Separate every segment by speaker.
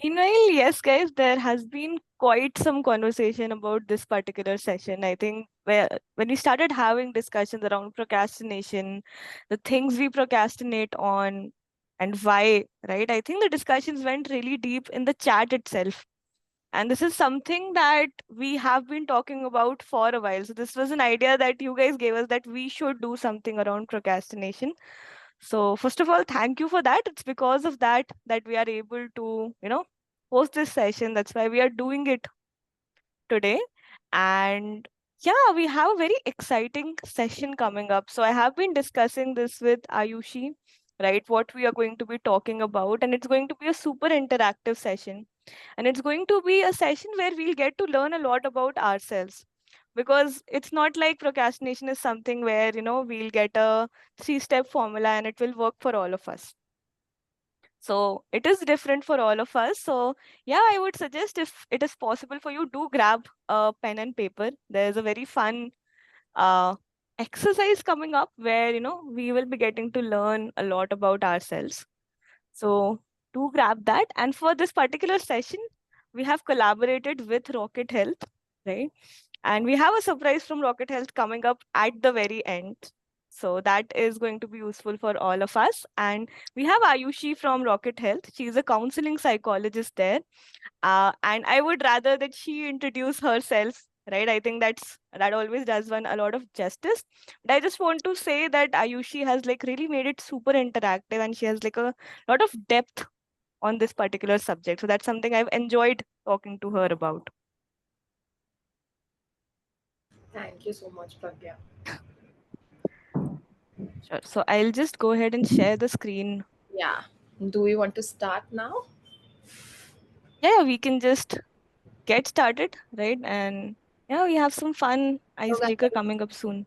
Speaker 1: Meanwhile, yes, guys, there has been quite some conversation about this particular session. I think when we started having discussions around procrastination, the things we procrastinate on, and why, right? I think the discussions went really deep in the chat itself. And this is something that we have been talking about for a while. So this was an idea that you guys gave us that we should do something around procrastination. So first of all, thank you for that. It's because of that that we are able to, host this session. That's why we are doing it today. And yeah, we have a very exciting session coming up. So I have been discussing this with Ayushi, right? What we are going to be talking about. And it's going to be a super interactive session. And it's going to be a session where we'll get to learn a lot about ourselves, because it's not like procrastination is something where, we'll get a three-step formula and it will work for all of us. So it is different for all of us. So yeah, I would suggest, if it is possible for you, do grab a pen and paper. There's a very fun uh, exercise coming up where, we will be getting to learn a lot about ourselves. So do grab that. And for this particular session, we have collaborated with Rocket Health, right? And we have a surprise from Rocket Health coming up at the very end. So that is going to be useful for all of us. And we have Ayushi from Rocket Health. She's a counseling psychologist there. And I would rather that she introduce herself, right? I think that always does one a lot of justice. But I just want to say that Ayushi has like really made it super interactive, and she has like a lot of depth on this particular subject. So that's something I've enjoyed talking to her about.
Speaker 2: Thank you so much, Pragya.
Speaker 1: Sure. So I'll just go ahead and share the screen.
Speaker 2: Yeah. Do we want to start now?
Speaker 1: Yeah, we can just get started, right? And yeah, we have some fun icebreaker
Speaker 2: Okay.
Speaker 1: coming up soon.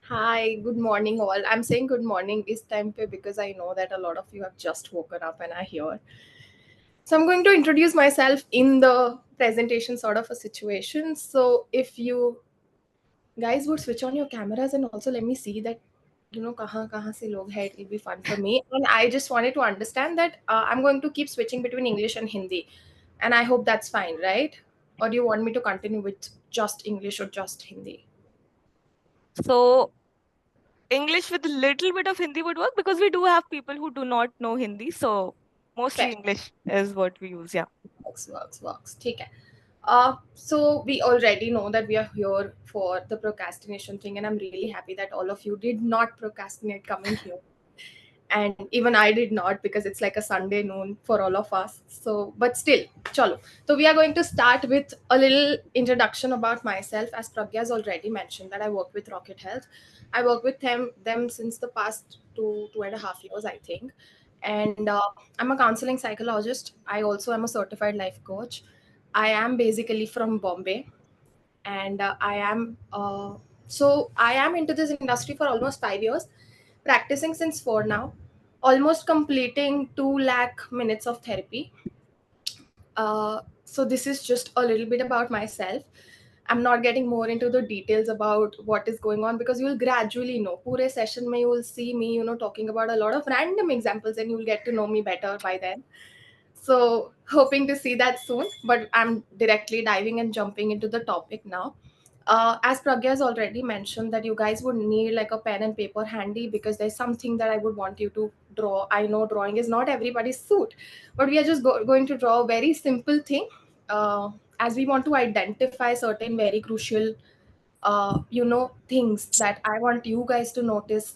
Speaker 2: Hi, good morning, all. I'm saying good morning this time because I know that a lot of you have just woken up and are here. So I'm going to introduce myself in the presentation sort of a situation. So if you guys would switch on your cameras and also let me see that kahan se log hai, it will be fun for me. And I just wanted to understand that I'm going to keep switching between English and Hindi, and I hope that's fine, right? Or do you want me to continue with just English or just Hindi?
Speaker 1: So English with a little bit of Hindi would work, because we do have people who do not know Hindi. So
Speaker 2: Fair.
Speaker 1: mostly English is what we use. Yeah.
Speaker 2: Works. ठीक है. So we already know that we are here for the procrastination thing, and I'm really happy that all of you did not procrastinate coming here. And even I did not, because it's like a Sunday noon for all of us. So, but still, chalo. So we are going to start with a little introduction about myself. As Pragya has already mentioned, that I work with Rocket Health. I work with them since the past 2.5 years, I think. And I'm a counseling psychologist. I also am a certified life coach. I am basically from Bombay, and I am into this industry for almost 5 years, practicing since 4 now, almost completing 2 lakh minutes of therapy. So this is just a little bit about myself. I'm not getting more into the details about what is going on, because you will gradually know. Pure session mein you will see me, talking about a lot of random examples, and you will get to know me better by then. So, hoping to see that soon. But I'm directly diving and jumping into the topic now. As Pragya has already mentioned, that you guys would need like a pen and paper handy, because there's something that I would want you to draw. I know drawing is not everybody's suit, but we are just going to draw a very simple thing, as we want to identify certain very crucial, things that I want you guys to notice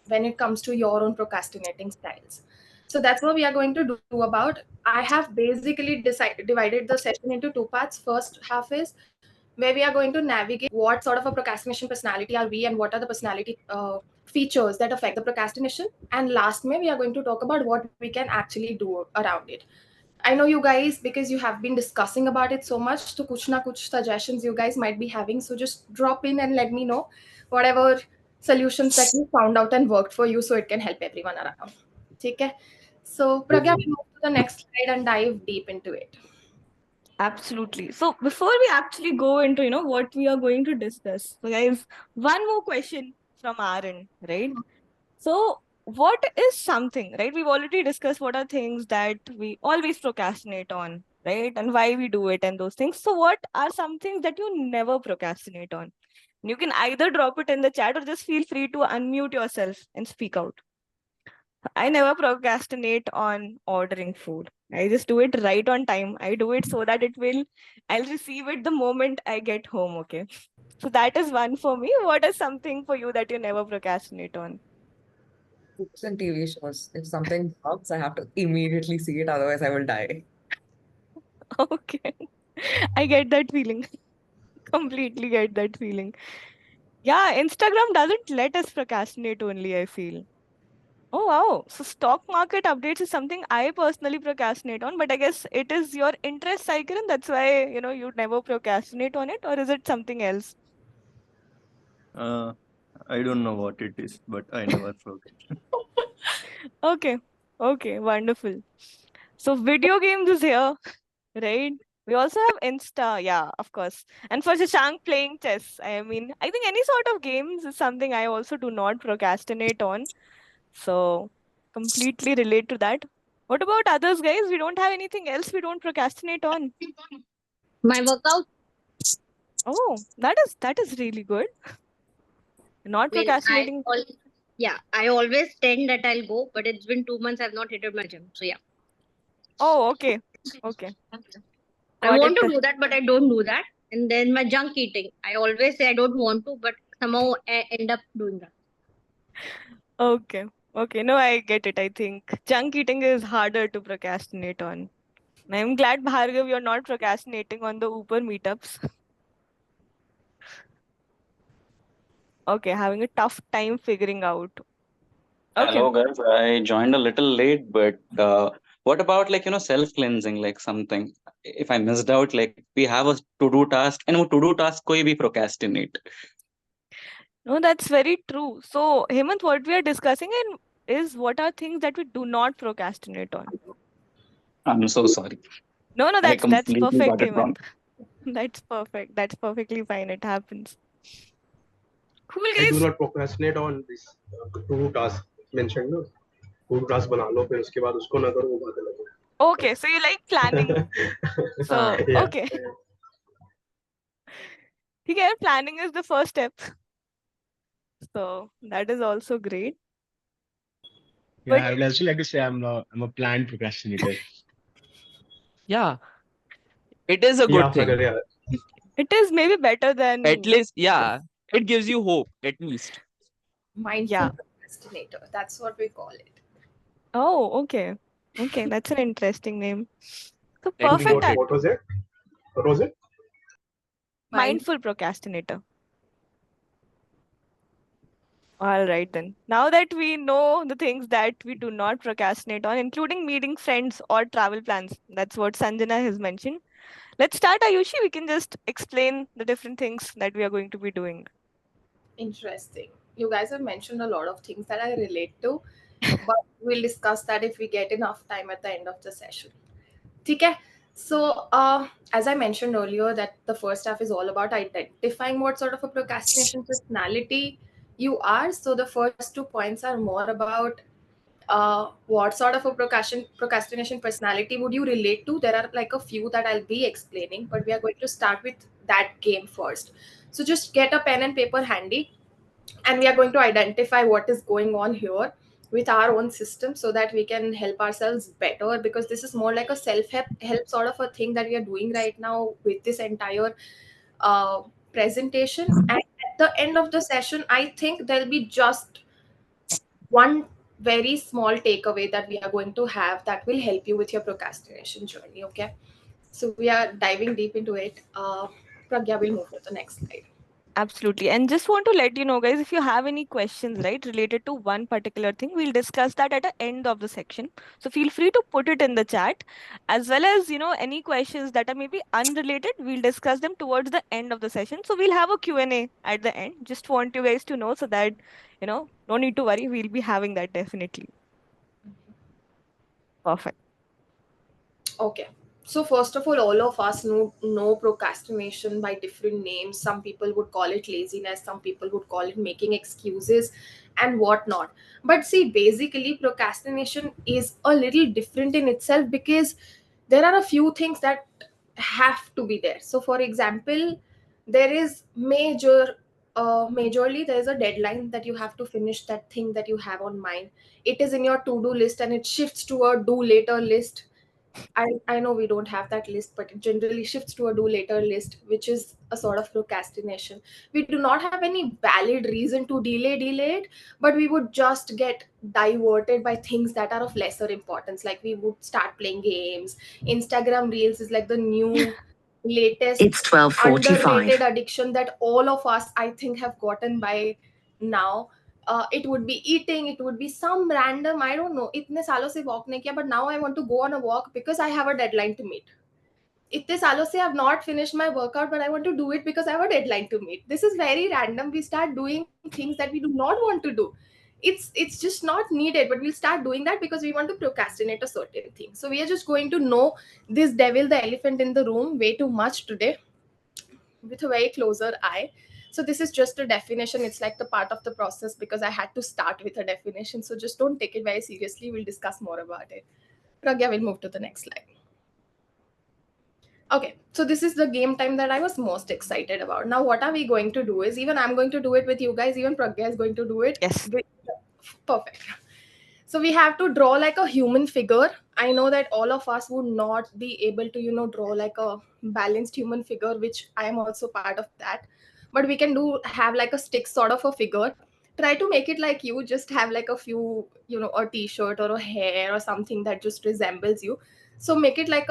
Speaker 2: when it comes to your own procrastinating styles. So that's what we are going to do about. I have basically divided the session into two parts. First half is where we are going to navigate what sort of a procrastination personality are we, and what are the personality features that affect the procrastination. And last May, we are going to talk about what we can actually do around it. I know you guys, because you have been discussing about it so much, so kuch na kuch suggestions you guys might be having. So just drop in and let me know whatever solutions that you found out and worked for you, so it can help everyone around. Okay. So Pragya, we move to the next slide and dive deep into it.
Speaker 1: Absolutely. So before we actually go into, what we are going to discuss, so guys, one more question from our end, right? So what is something, right? We've already discussed what are things that we always procrastinate on, right? And why we do it and those things. So, what are some things that you never procrastinate on? You can either drop it in the chat or just feel free to unmute yourself and speak out. I never procrastinate on ordering food. I just do it right on time. I do it so that I'll receive it the moment I get home, okay? So that is one for me. What is something for you that you never procrastinate on?
Speaker 3: Books and TV shows. If something drops, I have to immediately see it, otherwise I will die.
Speaker 1: Okay. I get that feeling. Completely get that feeling. Yeah, Instagram doesn't let us procrastinate only, I feel. Oh wow. So stock market updates is something I personally procrastinate on, but I guess it is your interest cycle and that's why, you never procrastinate on it, or is it something else?
Speaker 4: I don't know what it is, but I never forget.
Speaker 1: Okay. Okay, wonderful. So video games is here, right? We also have Insta, yeah, of course. And for Shashank playing chess, I mean, I think any sort of games is something I also do not procrastinate on. So completely relate to that. What about others, guys? We don't have anything else we don't procrastinate on.
Speaker 5: My workout.
Speaker 1: Oh, that is really good. Not
Speaker 5: I mean,
Speaker 1: procrastinating.
Speaker 5: I always tend that I'll go, but it's been 2 months I've not hit my gym. So yeah,
Speaker 1: Oh, okay. Okay.
Speaker 5: I
Speaker 1: Got
Speaker 5: want
Speaker 1: it.
Speaker 5: to do that, but I don't do that. And then my junk eating. I always say I don't want to, but somehow I end up doing that.
Speaker 1: Okay. Okay. No, I get it. I think junk eating is harder to procrastinate on. I'm glad, Bhargav, you're not procrastinating on the Uber meetups. Okay, having a tough time figuring out. Okay.
Speaker 6: Hello guys, I joined a little late, but what about self-cleansing, like something? If I missed out, like we have a to-do task, and वो to-do task कोई भी procrastinate.
Speaker 1: No, that's very true. So, Hemant, what we are discussing is what are things that we do not procrastinate on.
Speaker 6: I'm so sorry.
Speaker 1: No,
Speaker 6: I
Speaker 1: that's
Speaker 6: completely
Speaker 1: perfect,
Speaker 6: got it wrong.
Speaker 1: Hemant. That's perfect. That's perfectly fine. It happens. Cool,
Speaker 7: I do
Speaker 1: guys.
Speaker 7: not procrastinate on this to-do task mentioned. No, to-do task बना लो फिर उसके बाद उसको ना करो वो बात अलग है.
Speaker 1: Okay, so you like planning. So,
Speaker 7: Yeah.
Speaker 1: okay. Okay, planning is the first step. So that is also great.
Speaker 8: Yeah,
Speaker 1: But
Speaker 8: I would also like to say I'm a planned procrastinator.
Speaker 9: Yeah, it is a
Speaker 7: Yeah,
Speaker 9: good thing.
Speaker 7: Sagar, yeah.
Speaker 1: it is maybe better than
Speaker 9: At least, yeah, it gives you hope, at least.
Speaker 2: Mindful
Speaker 1: Yeah.
Speaker 2: procrastinator. That's what we call it.
Speaker 1: Oh, okay. Okay, that's an interesting name. So
Speaker 9: Let me
Speaker 1: perfect.
Speaker 9: note it.
Speaker 7: What was it? What was it?
Speaker 1: Mindful procrastinator. All right then. Now that we know the things that we do not procrastinate on, including meeting friends or travel plans, that's what Sanjana has mentioned. Let's start, Ayushi. We can just explain the different things that we are going to be doing.
Speaker 2: Interesting. You guys have mentioned a lot of things that I relate to, but we'll discuss that if we get enough time at the end of the session. Okay. So, as I mentioned earlier, that the first half is all about identifying what sort of a procrastination personality you are. So, the first 2 points are more about what sort of a procrastination personality would you relate to. There are like a few that I'll be explaining, but we are going to start with that game first. So, just get a pen and paper handy, and we are going to identify what is going on here with our own system so that we can help ourselves better, because this is more like a self help sort of a thing that we are doing right now with this entire presentation. And at the end of the session, I think there'll be just one very small takeaway that we are going to have that will help you with your procrastination journey. Okay, so we are diving deep into it. Pragya will move to the next slide.
Speaker 1: Absolutely. And just want to let you know, guys, if you have any questions, right, related to one particular thing, we'll discuss that at the end of the section. So feel free to put it in the chat, as well as, any questions that are maybe unrelated, we'll discuss them towards the end of the session. So we'll have a Q&A at the end. Just want you guys to know so that, no need to worry. We'll be having that definitely. Perfect.
Speaker 2: Okay, So first of all of us know procrastination by different names. Some people would call it laziness, some people would call it making excuses and whatnot. But see, basically procrastination is a little different in itself, because there are a few things that have to be there. So for example, there is majorly there is a deadline that you have to finish that thing that you have on mind. It is in your to-do list and it shifts to a do later list. I know we don't have that list, but it generally shifts to a do later list, which is a sort of procrastination. We do not have any valid reason to delay it, but we would just get diverted by things that are of lesser importance. Like we would start playing games. Instagram Reels is like the new latest
Speaker 10: It's 12:45.
Speaker 2: underrated addiction that all of us, I think, have gotten by now. It would be eating, it would be some random, I don't know, itne saalon se walk nahi kiya, but now I want to go on a walk because I have a deadline to meet. Itne saalon se I've not finished my workout, but I want to do it because I have a deadline to meet. This is very random. We start doing things that we do not want to do. It's just not needed, but we'll start doing that because we want to procrastinate a certain thing. So we are just going to know this devil, the elephant in the room, way too much today with a very closer eye. So this is just a definition. It's like the part of the process because I had to start with a definition. So just don't take it very seriously. We'll discuss more about it. Pragya will move to the next slide. Okay, so this is the game time that I was most excited about. Now, what are we going to do is, even I'm going to do it with you guys, even Pragya is going to do it.
Speaker 1: Yes.
Speaker 2: Perfect. So we have to draw like a human figure. I know that all of us would not be able to, draw like a balanced human figure, which I am also part of that. But we can have like a stick sort of a figure. Try to make it like you, just have like a few, a t-shirt or a hair or something that just resembles you. So make it like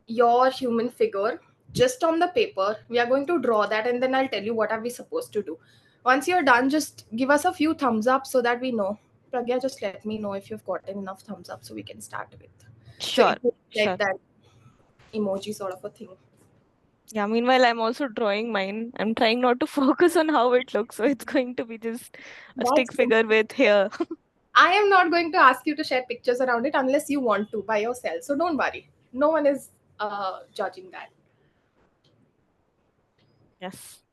Speaker 2: your human figure just on the paper. We are going to draw that and then I'll tell you what are we supposed to do. Once you're done, just give us a few thumbs up so that we know. Pragya, just let me know if you've gotten enough thumbs up so we can start with.
Speaker 1: Sure.
Speaker 2: So like
Speaker 1: Sure.
Speaker 2: that emoji sort of a thing.
Speaker 1: Yeah, meanwhile, I'm also drawing mine. I'm trying not to focus on how it looks, so it's going to be just a stick
Speaker 2: That's
Speaker 1: figure with hair.
Speaker 2: I am not going to ask you to share pictures around it unless you want to by yourself. So don't worry. No one is judging that.
Speaker 1: Yes.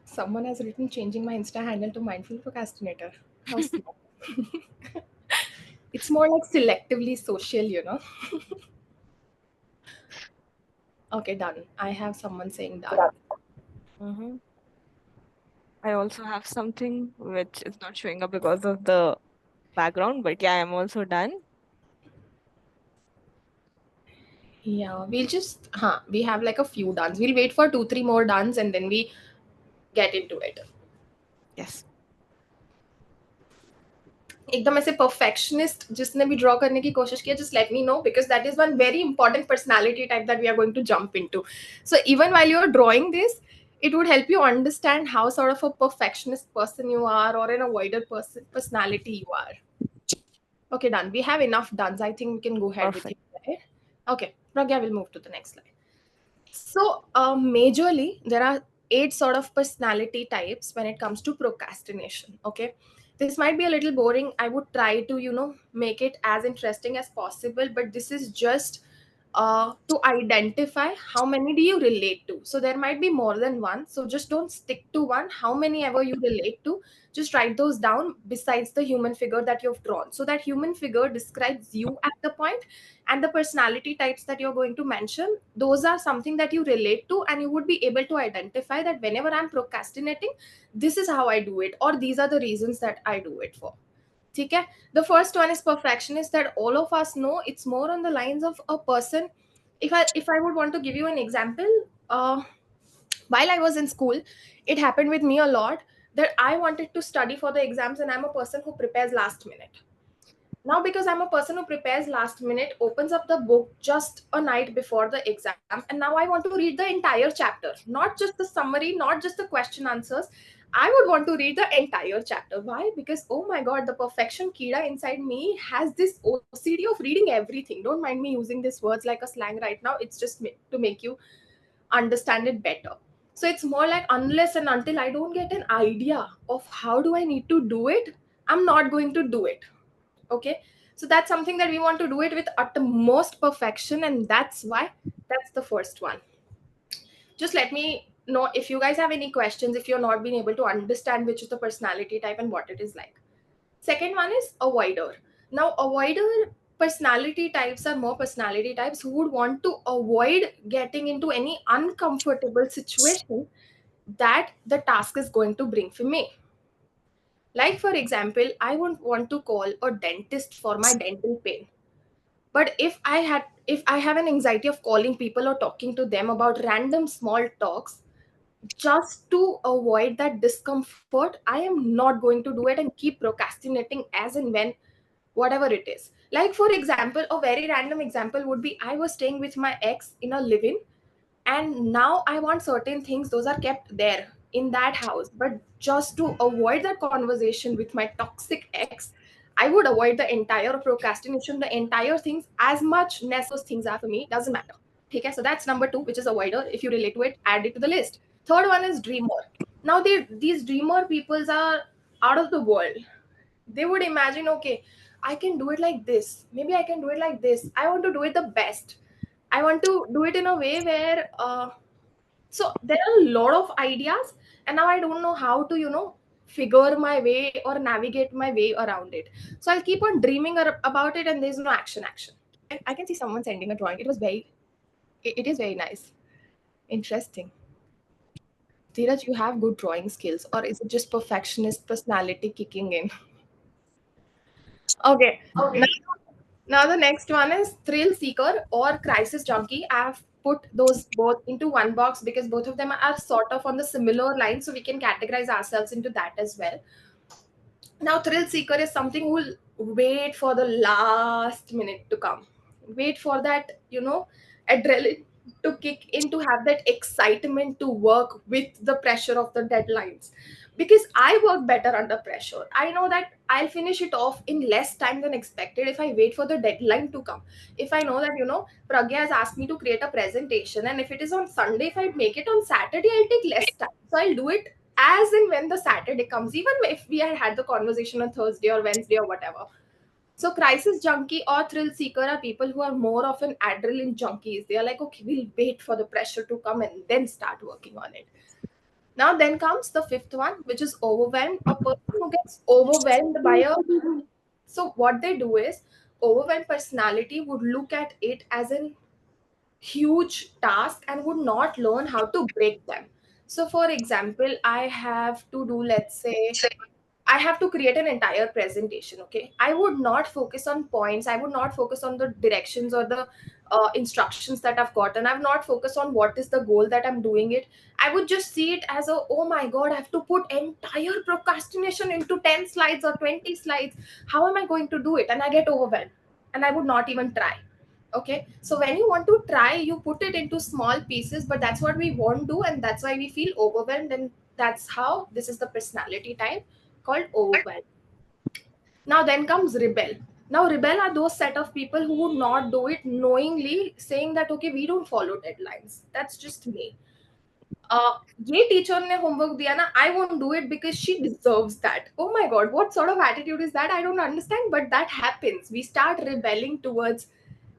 Speaker 2: Someone has written changing my Insta handle to mindful procrastinator. How smart. It's more like selectively social. Okay, done. I have someone saying done.
Speaker 1: Mm-hmm. I also have something which is not showing up because of the background, but yeah, I'm also done.
Speaker 2: Yeah, we have like a few duns. We'll wait for 2-3 more duns and then we get into it.
Speaker 1: Yes.
Speaker 2: एकदम ऐसे perfectionist जिसने भी draw करने की कोशिश किया, just let me know because that is one very important personality type that we are going to jump into. So even while you're drawing this, it would help you understand how sort of a perfectionist person you are or an avoider personality you are. Okay, done. We have enough duns. I think we can go ahead with it. Right? Okay, Pragya will move to the next slide. So majorly, there are 8 sort of personality types when it comes to procrastination. Okay. This might be a little boring. I would try to, make it as interesting as possible, but this is just to identify how many do you relate to. So there might be more than one. So just don't stick to one. How many ever you relate to, just write those down besides the human figure that you've drawn. So that human figure describes you at the point, and the personality types that you're going to mention, those are something that you relate to, and you would be able to identify that whenever I'm procrastinating, this is how I do it, or these are the reasons that I do it for. Okay? The first one is perfectionist, that all of us know. It's more on the lines of a person. If I would want to give you an example, while I was in school, it happened with me a lot that I wanted to study for the exams, and I'm a person who prepares last minute. Now, because I'm a person who prepares last minute, opens up the book just a night before the exam, and now I want to read the entire chapter, not just the summary, not just the question answers. I would want to read the entire chapter. Why? Because, oh my God, the perfection Kida inside me has this OCD of reading everything. Don't mind me using these words like a slang right now. It's just to make you understand it better. So it's more like, unless and until I don't get an idea of how do I need to do it, I'm not going to do it. Okay, So that's something that we want to do it with utmost perfection, and that's why that's the first one. Just let me know if you guys have any questions, if you're not being able to understand which is the personality type and what it is like. Second one is avoider. Now, avoider personality types are more personality types who would want to avoid getting into any uncomfortable situation that the task is going to bring for me. Like, for example, I wouldn't want to call a dentist for my dental pain. But if I have an anxiety of calling people or talking to them about random small talks, just to avoid that discomfort, I am not going to do it and keep procrastinating as and when whatever it is. Like, for example, a very random example would be I was staying with my ex in a live-in, and now I want certain things, those are kept there in that house. But just to avoid that conversation with my toxic ex, I would avoid the entire procrastination, the entire things, as much as those things are for me, doesn't matter. Okay, so that's number 2, which is avoider. If you relate to it, add it to the list. Third one is dreamer. Now these dreamer peoples are out of the world. They would imagine, okay, I can do it like this, maybe I can do it like this, I want to do it the best, I want to do it in a way where so there are a lot of ideas, and now I don't know how to figure my way or navigate my way around it. So I'll keep on dreaming about it, and there's no action. I can see someone sending a drawing. It was very it is very nice, interesting. Dheeraj, you have good drawing skills, or is it just perfectionist personality kicking in? Okay. Now the next one is thrill seeker or crisis junkie. I've put those both into one box because both of them are sort of on the similar line, so we can categorize ourselves into that as well. Now, thrill seeker is something who will wait for the last minute to come, wait for that adrenaline to kick in, to have that excitement to work with the pressure of the deadlines. Because I work better under pressure. I know that I'll finish it off in less time than expected if I wait for the deadline to come. If I know that Pragya has asked me to create a presentation, and if it is on Sunday, if I make it on Saturday, I'll take less time, so I'll do it as and when the Saturday comes, even if we had the conversation on Thursday or Wednesday or whatever. So crisis junkie or thrill seeker are people who are more of an adrenaline junkies. They are like, okay, we'll wait for the pressure to come and then start working on it. Now then comes the fifth one, which is overwhelmed. A person who gets overwhelmed by a so what they do is, overwhelmed personality would look at it as a huge task and would not learn how to break them. So for example, I have to do, let's say, I have to create an entire presentation. Okay, I would not focus on points, I would not focus on the directions or the instructions that I've gotten. I've not focused on what is the goal that I'm doing it. I would just see it as a, oh my god, I have to put entire procrastination into 10 slides or 20 slides, how am I going to do it? And I get overwhelmed and I would not even try. Okay, so when you want to try, you put it into small pieces, but that's what we won't do, and that's why we feel overwhelmed, and that's how this is the personality type called overwhelmed. Now then comes rebel. Now rebel are those set of people who would not do it knowingly, saying that okay, we don't follow deadlines, that's just me. ये teacher ने homework दिया ना, I won't do it because she deserves that. Oh my god, what sort of attitude is that? I don't understand, but that happens. We start rebelling towards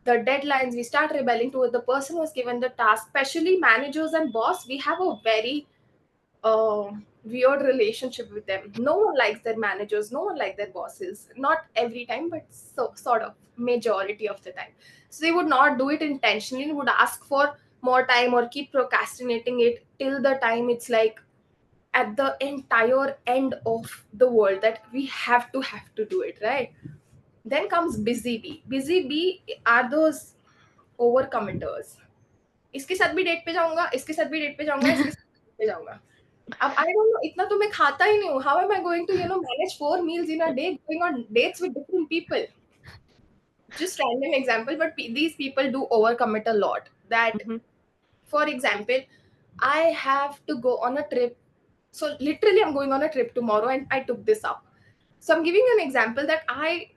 Speaker 2: the deadlines, we start rebelling towards the person who was given the task. Especially managers and boss, we have a very weird relationship with them. No one likes their managers, no one likes their bosses. Not every time, but sort of majority of the time. So they would not do it intentionally, would ask for more time or keep procrastinating it till the time it's like at the entire end of the world that we have to do it, right? Then comes busy bee. Busy bee are those overcommitters. इसके साथ भी date पे जाऊंगा, इसके साथ भी date पे जाऊंगा, इसके साथ भी डेट पे जाऊंगा. अब I don't know, इतना तो मैं खाता ही नहीं हूँ. How am I going to manage 4 meals in a day going on dates with different people? Just random example, but these people do overcommit a lot. That, for example, I have to go on a trip. So literally, I'm going on a trip tomorrow, and I took this up. So I'm giving you an example that I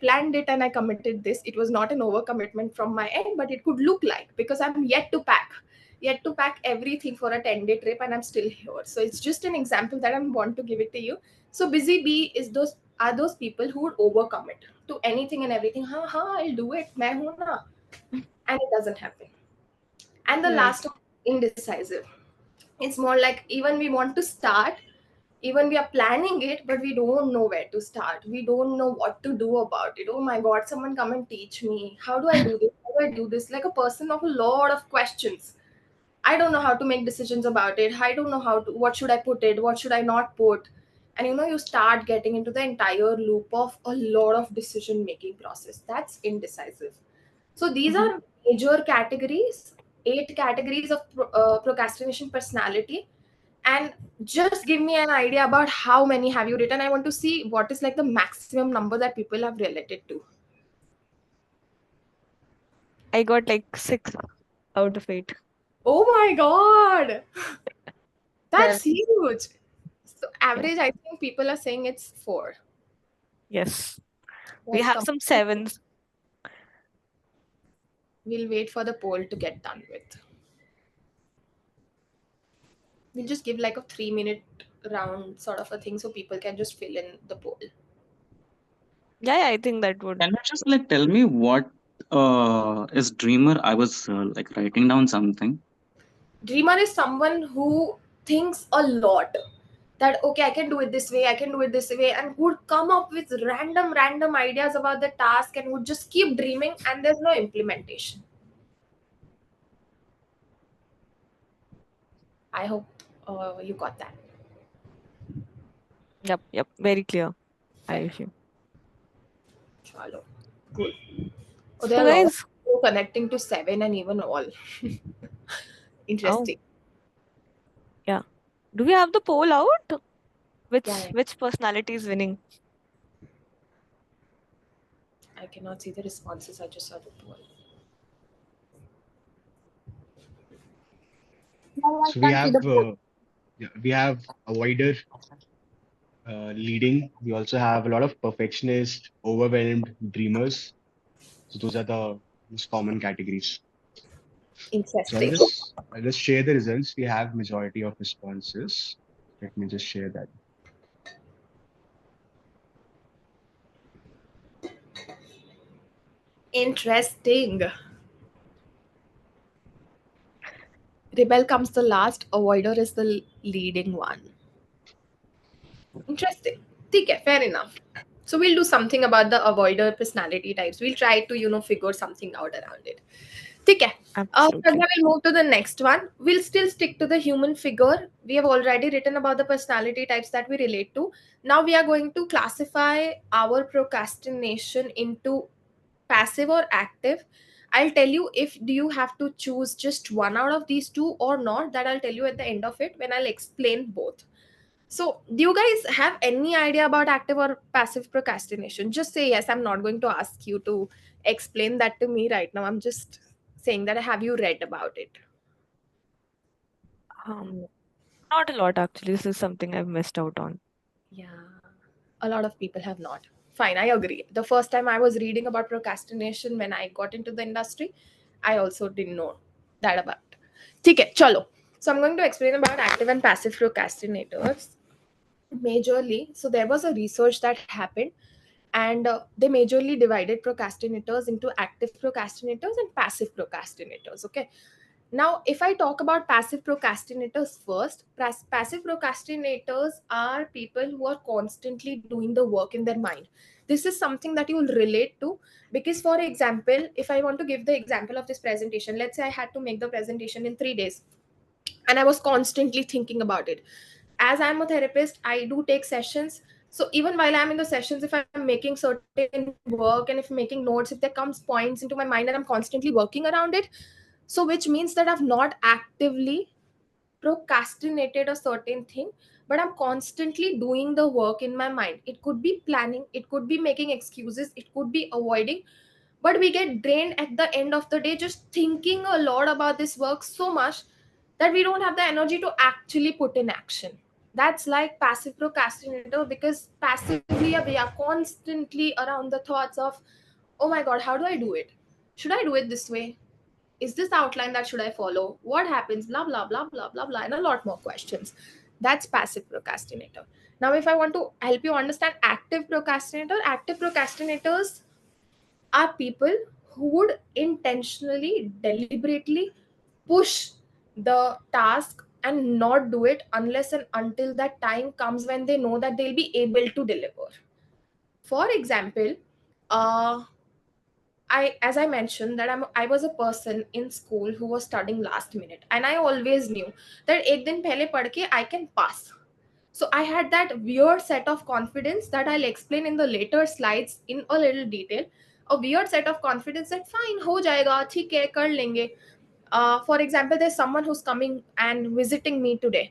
Speaker 2: planned it and I committed this. It was not an overcommitment from my end, but it could look like, because I'm yet to pack everything for a 10-day trip, and I'm still here. So it's just an example that I want to give it to you. So busy bee is those are those people who would overcommit to anything and everything. I'll do it. Main hu na. And it doesn't happen. And the
Speaker 1: Right.
Speaker 2: last one, indecisive. It's more like even we want to start, even we are planning it, but we don't know where to start. We don't know what to do about it. Oh my God, someone come and teach me. How do I do this? How do I do this? Like a person of a lot of questions. I don't know how to make decisions about it. I don't know what should I put it? What should I not put? And you start getting into the entire loop of a lot of decision making process. That's indecisive. So these
Speaker 1: Mhm.
Speaker 2: are major categories, 8 categories of procrastination personality. And just give me an idea about how many have you written. I want to see what is like the maximum number that people have related to.
Speaker 1: I got like 6 out of 8.
Speaker 2: Oh my God, that's huge. So average, I think people are saying it's 4.
Speaker 1: Yes. We
Speaker 2: That's
Speaker 1: have some
Speaker 2: completely.
Speaker 1: 7s.
Speaker 2: We'll wait for the poll to get done with. We'll just give like a 3-minute round sort of a thing so people can just fill in the poll.
Speaker 1: Yeah, I think that would.
Speaker 6: Can you just like tell me what is dreamer? I was like writing down something.
Speaker 2: Dreamer is someone who thinks a lot, that okay, I can do it this way, I can do it this way, and would come up with random ideas about the task and would just keep dreaming, and there's no implementation. I hope you got that.
Speaker 1: Yep. Very clear. I
Speaker 2: Fair.
Speaker 1: assume.
Speaker 2: Chalo. Good. Oh,
Speaker 1: So
Speaker 2: there are a lot of
Speaker 1: guys,
Speaker 2: people connecting to 7 and even all.
Speaker 1: oh,
Speaker 2: Interesting.
Speaker 1: yeah. Do we have the poll out?
Speaker 2: Yeah.
Speaker 1: Which personality is winning?
Speaker 2: I cannot see the responses. I just saw the poll.
Speaker 5: No, I
Speaker 8: So
Speaker 5: can't see the poll.
Speaker 8: we have avoider leading. We also have a lot of perfectionists, overwhelmed, dreamers. So those are the most common categories. So
Speaker 2: Interesting.
Speaker 8: I'll just share the results. We have majority of responses. Let me just share that.
Speaker 2: Interesting. Rebel comes the last, avoider is the leading one. Interesting. Okay, fair enough. So we'll do something about the avoider personality types. We'll try to, figure something out around it. Okay.
Speaker 1: Absolutely.
Speaker 2: We'll move to the next one. We'll still stick to the human figure. We have already written about the personality types that we relate to. Now we are going to classify our procrastination into passive or active. I'll tell you if do you have to choose just one out of these two or not. That I'll tell you at the end of it when I'll explain both. So, do you guys have any idea about active or passive procrastination? Just say yes. I'm not going to ask you to explain that to me right now. I'm just saying that have you read about it?
Speaker 1: Not a lot actually. This is something I've missed out on.
Speaker 2: Yeah, a lot of people have not. Fine, I agree. The first time I was reading about procrastination when I got into the industry, I also didn't know that about. Okay, chalo. So I'm going to explain about active and passive procrastinators majorly. So there was a research that happened, and they majorly divided procrastinators into active procrastinators and passive procrastinators. Okay. Now, if I talk about passive procrastinators first, passive procrastinators are people who are constantly doing the work in their mind. This is something that you will relate to because, for example, if I want to give the example of this presentation, let's say I had to make the presentation in 3 days and I was constantly thinking about it. As I'm a therapist, I do take sessions. So even while I'm in the sessions, if I'm making certain work and if making notes, if there comes points into my mind and I'm constantly working around it, so which means that I've not actively procrastinated a certain thing, but I'm constantly doing the work in my mind. It could be planning, it could be making excuses, it could be avoiding, but we get drained at the end of the day just thinking a lot about this work so much that we don't have the energy to actually put in action. That's like passive procrastinator, because passively we are constantly around the thoughts of, oh my god, how do I do it? Should I do it this way? Is this outline that should I follow? What happens? Blah blah blah blah blah blah, and a lot more questions. That's passive procrastinator. Now, if I want to help you understand active procrastinators are people who would intentionally, deliberately push the task and not do it unless and until that time comes when they know that they'll be able to deliver. For example, as I mentioned that I was a person in school who was studying last minute, and I always knew that ek din pehle padh ke I can pass. So I had that weird set of confidence that I'll explain in the later slides in a little detail. A weird set of confidence that fine, ho jayega, theek hai, kar lenge. For example, there's someone who's coming and visiting me today.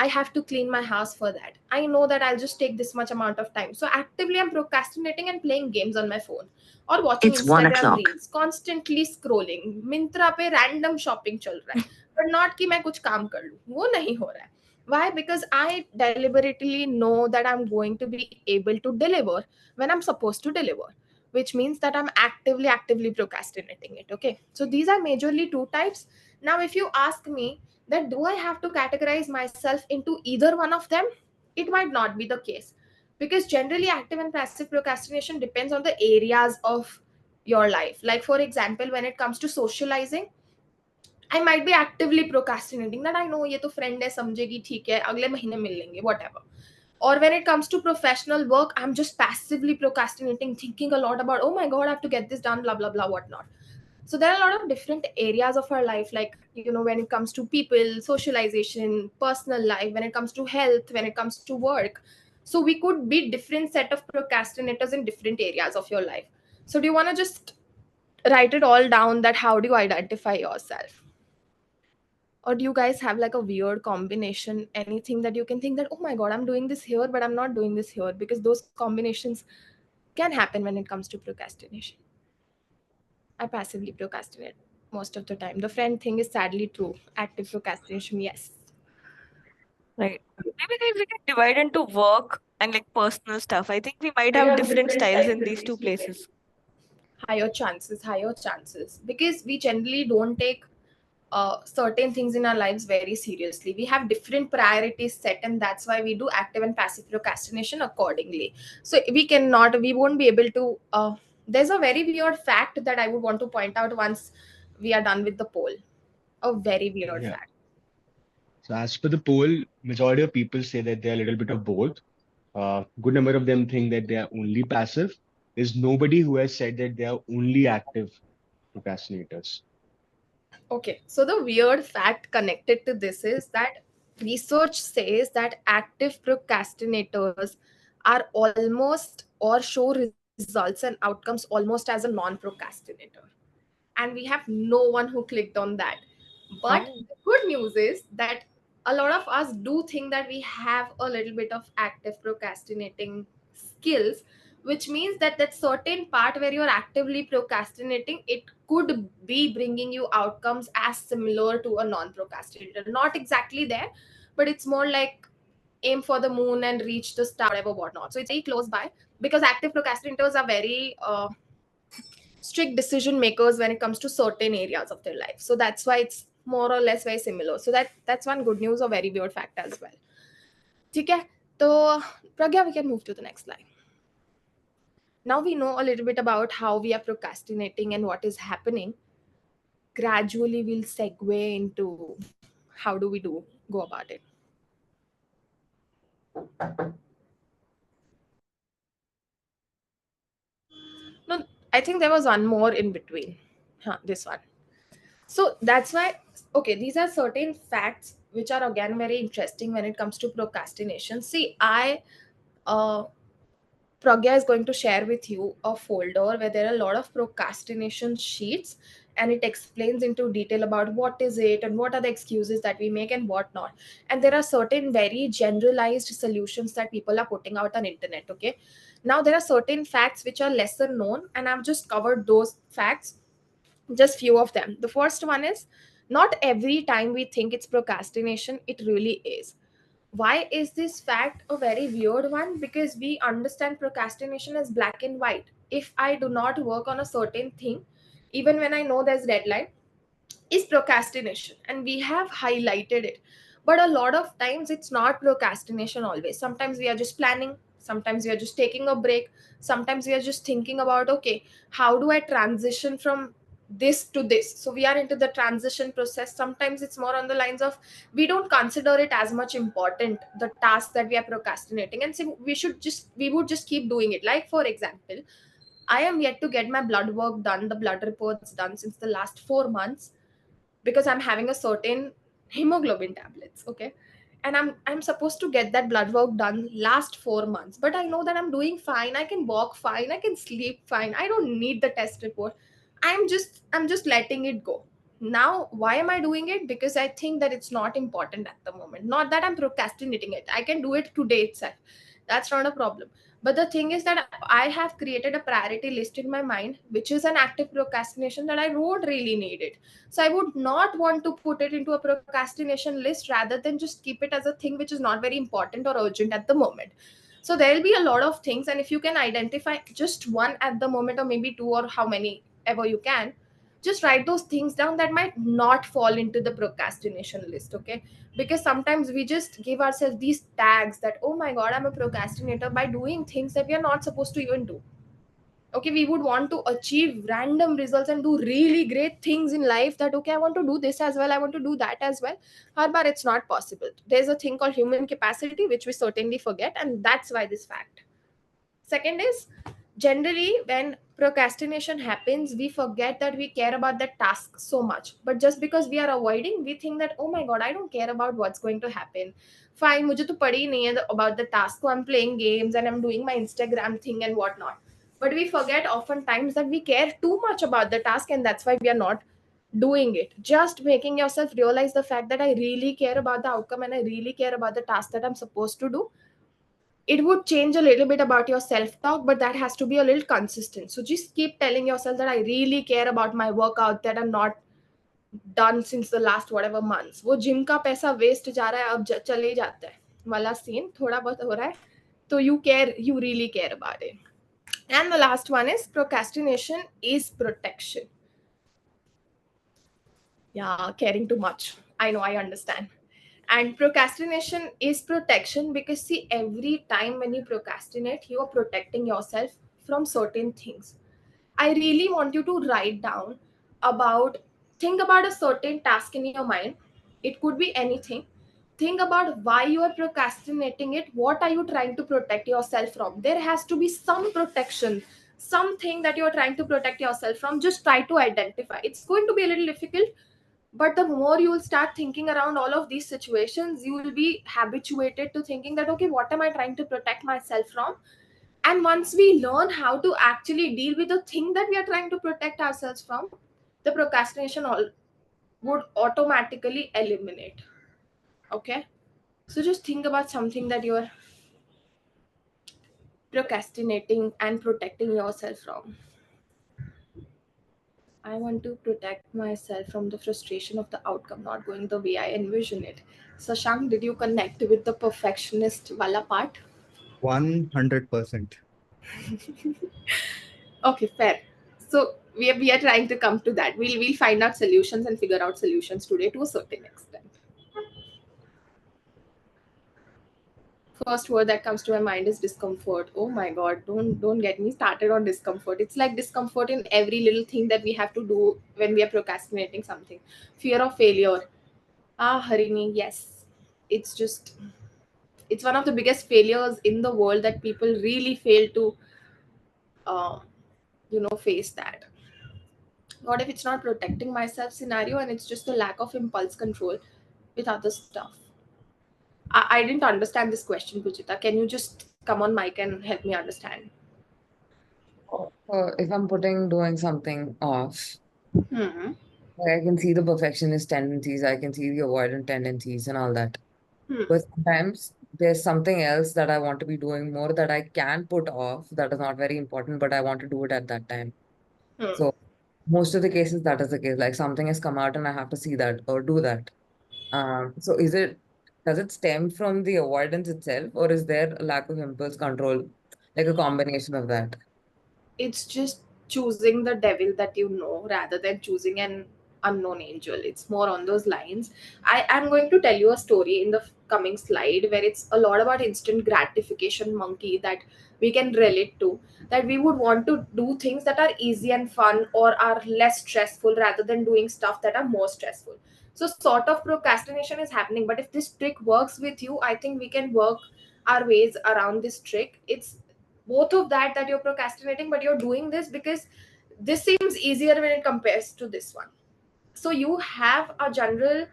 Speaker 2: I have to clean my house for that. I know that I'll just take this much amount of time. So actively I'm procrastinating and playing games on my phone or watching
Speaker 10: It's 1
Speaker 2: Instagram
Speaker 10: o'clock.
Speaker 2: reels, constantly scrolling. Myntra pe random shopping chal raha hai. But not कि मैं कुछ काम कर लूं. वो नहीं हो रहा है. Why? Because I deliberately know that I'm going to be able to deliver when I'm supposed to deliver, which means that I'm actively procrastinating it. Okay. So these are majorly two types. Now, if you ask me that do I have to categorize myself into either one of them, it might not be the case, because generally active and passive procrastination depends on the areas of your life. Like, for example, when it comes to socializing, I might be actively procrastinating that I know ये तो friend है, समझेगी, ठीक है, अगले महीने मिल लेंगे, whatever. Or when it comes to professional work, I'm just passively procrastinating, thinking a lot about, oh my God, I have to get this done, blah, blah, blah, whatnot. So there are a lot of different areas of our life, like, when it comes to people, socialization, personal life, when it comes to health, when it comes to work. So we could be different set of procrastinators in different areas of your life. So do you want to just write it all down, that how do you identify yourself? Or do you guys have like a weird combination, anything that you can think that, oh my God, I'm doing this here, but I'm not doing this here? Because those combinations can happen when it comes to procrastination. I passively procrastinate most of the time. The friend thing is sadly true. Active procrastination, yes.
Speaker 1: Right. Maybe guys, we can divide into work and like personal stuff. I think we might have different styles in these two places.
Speaker 2: Higher chances. Because we generally don't take certain things in our lives very seriously. We have different priorities set, and that's why we do active and passive procrastination accordingly. So we won't be able to. There's a very weird fact that I would want to point out once we are done with the poll. A very weird
Speaker 8: Yeah.
Speaker 2: fact.
Speaker 8: So as per the poll, majority of people say that they're a little bit of both. Good number of them think that they are only passive. There's nobody who has said that they are only active procrastinators.
Speaker 2: Okay, so the weird fact connected to this is that research says that active procrastinators are almost or show results and outcomes almost as a non-procrastinator. And we have no one who clicked on that. But the good news is that a lot of us do think that we have a little bit of active procrastinating skills, which means that that certain part where you're actively procrastinating, it could be bringing you outcomes as similar to a non-procrastinator. Not exactly there, but it's more like aim for the moon and reach the star, whatever, whatnot. So it's very close by, because active procrastinators are very strict decision makers when it comes to certain areas of their life. So that's why it's more or less very similar. So that's one good news or very weird fact as well. Okay, so Pragya, we can move to the next slide. Now we know a little bit about how we are procrastinating and what is happening. Gradually, we'll segue into how do we go about it. No, I think there was one more in between. This one. So that's why, okay, these are certain facts which are again very interesting when it comes to procrastination. See, Pragya is going to share with you a folder where there are a lot of procrastination sheets, and it explains into detail about what is it and what are the excuses that we make and what not. And there are certain very generalized solutions that people are putting out on internet. Okay, now there are certain facts which are lesser known, and I've just covered those facts, just few of them. The first one is, not every time we think it's procrastination, it really is. Why is this fact a very weird one? Because we understand procrastination as black and white. If I do not work on a certain thing, even when I know there's deadline, is procrastination, and we have highlighted it. But a lot of times it's not procrastination always. Sometimes we are just planning, sometimes we are just taking a break, sometimes we are just thinking about, okay, how do I transition from this to this? So we are into the transition process. Sometimes it's more on the lines of we don't consider it as much important, the task that we are procrastinating, and say we would just keep doing it. Like for example, I am yet to get my blood work done, the blood reports done since the last 4 months, because I'm having a certain hemoglobin tablets, okay? And I'm supposed to get that blood work done last 4 months, but I know that I'm doing fine. I can walk fine, I can sleep fine, I don't need the test report. I'm just letting it go. Now why am I doing it? Because I think that it's not important at the moment. Not that I'm procrastinating it, I can do it today itself. That's not a problem. But the thing is that I have created a priority list in my mind, which is an active procrastination, that I don't really need it. So I would not want to put it into a procrastination list, rather than just keep it as a thing which is not very important or urgent at the moment. So there'll be a lot of things, and if you can identify just one at the moment, or maybe two, or how many ever you can, just write those things down that might not fall into the procrastination list, okay? Because sometimes we just give ourselves these tags that, oh my god, I'm a procrastinator, by doing things that we are not supposed to even do. Okay, we would want to achieve random results and do really great things in life, that okay, I want to do this as well, I want to do that as well. However, it's not possible. There's a thing called human capacity, which we certainly forget, and that's why this fact. Second is, generally when procrastination happens, we forget that we care about that task so much, but just because we are avoiding, we think that, oh my god, I don't care about what's going to happen. Fine, mujhe to padi nahi hai about the task, so I'm playing games and I'm doing my Instagram thing and whatnot. But we forget oftentimes that we care too much about the task, and that's why we are not doing it. Just making yourself realize the fact that I really care about the outcome, and I really care about the task that I'm supposed to do. It would change a little bit about your self talk, but that has to be a little consistent. So just keep telling yourself that I really care about my workout that I'm not done since the last whatever months. वो gym का पैसा waste जा रहा है, अब चले ही जाता है वाला सीन थोड़ा बहुत हो रहा है. तो you really care about it. And the last one is, procrastination is protection. Yeah, caring too much. I know, I understand. And procrastination is protection, because see, every time when you procrastinate, you are protecting yourself from certain things. I really want you to write down think about a certain task in your mind. It could be anything. Think about why you are procrastinating it. What are you trying to protect yourself from? There has to be some protection, something that you are trying to protect yourself from. Just try to identify. It's going to be a little difficult, but the more you will start thinking around all of these situations, you will be habituated to thinking that, okay, what am I trying to protect myself from? And once we learn how to actually deal with the thing that we are trying to protect ourselves from, the procrastination would automatically eliminate. Okay, so just think about something that you are procrastinating and protecting yourself from. I want to protect myself from the frustration of the outcome not going the way I envision it. Sashank, did you connect with the perfectionist wala part?
Speaker 10: 100%.
Speaker 2: Okay, fair. So we are trying to come to that. We'll find out solutions and figure out solutions today to a certain extent. First word that comes to my mind is discomfort. Oh my god, don't get me started on discomfort. It's like discomfort in every little thing that we have to do when we are procrastinating something. Fear of failure. Harini, yes. It's one of the biggest failures in the world, that people really fail to uh, face that. What if it's not protecting myself scenario, and it's just a lack of impulse control with other stuff? I didn't understand this question, Pujita. Can you just come on mic and help me understand?
Speaker 3: If I'm doing something off,
Speaker 2: Hmm.
Speaker 3: I can see the perfectionist tendencies, I can see the avoidant tendencies and all that.
Speaker 2: Hmm.
Speaker 3: But sometimes there's something else that I want to be doing more, that I can put off, that is not very important, but I want to do it at that time.
Speaker 2: Hmm.
Speaker 3: So most of the cases, that is the case. Like something has come out and I have to see that or do that. So does it stem from the avoidance itself, or is there a lack of impulse control, like a combination of that?
Speaker 2: It's just choosing the devil that you know, rather than choosing an unknown angel. It's more on those lines. I am going to tell you a story in the coming slide where it's a lot about instant gratification monkey that we can relate to, that we would want to do things that are easy and fun or are less stressful rather than doing stuff that are more stressful. So sort of procrastination is happening, but if this trick works with you, I think we can work our ways around this trick. It's both of that you're procrastinating, but you're doing this because this seems easier when it compares to this one. So you have a general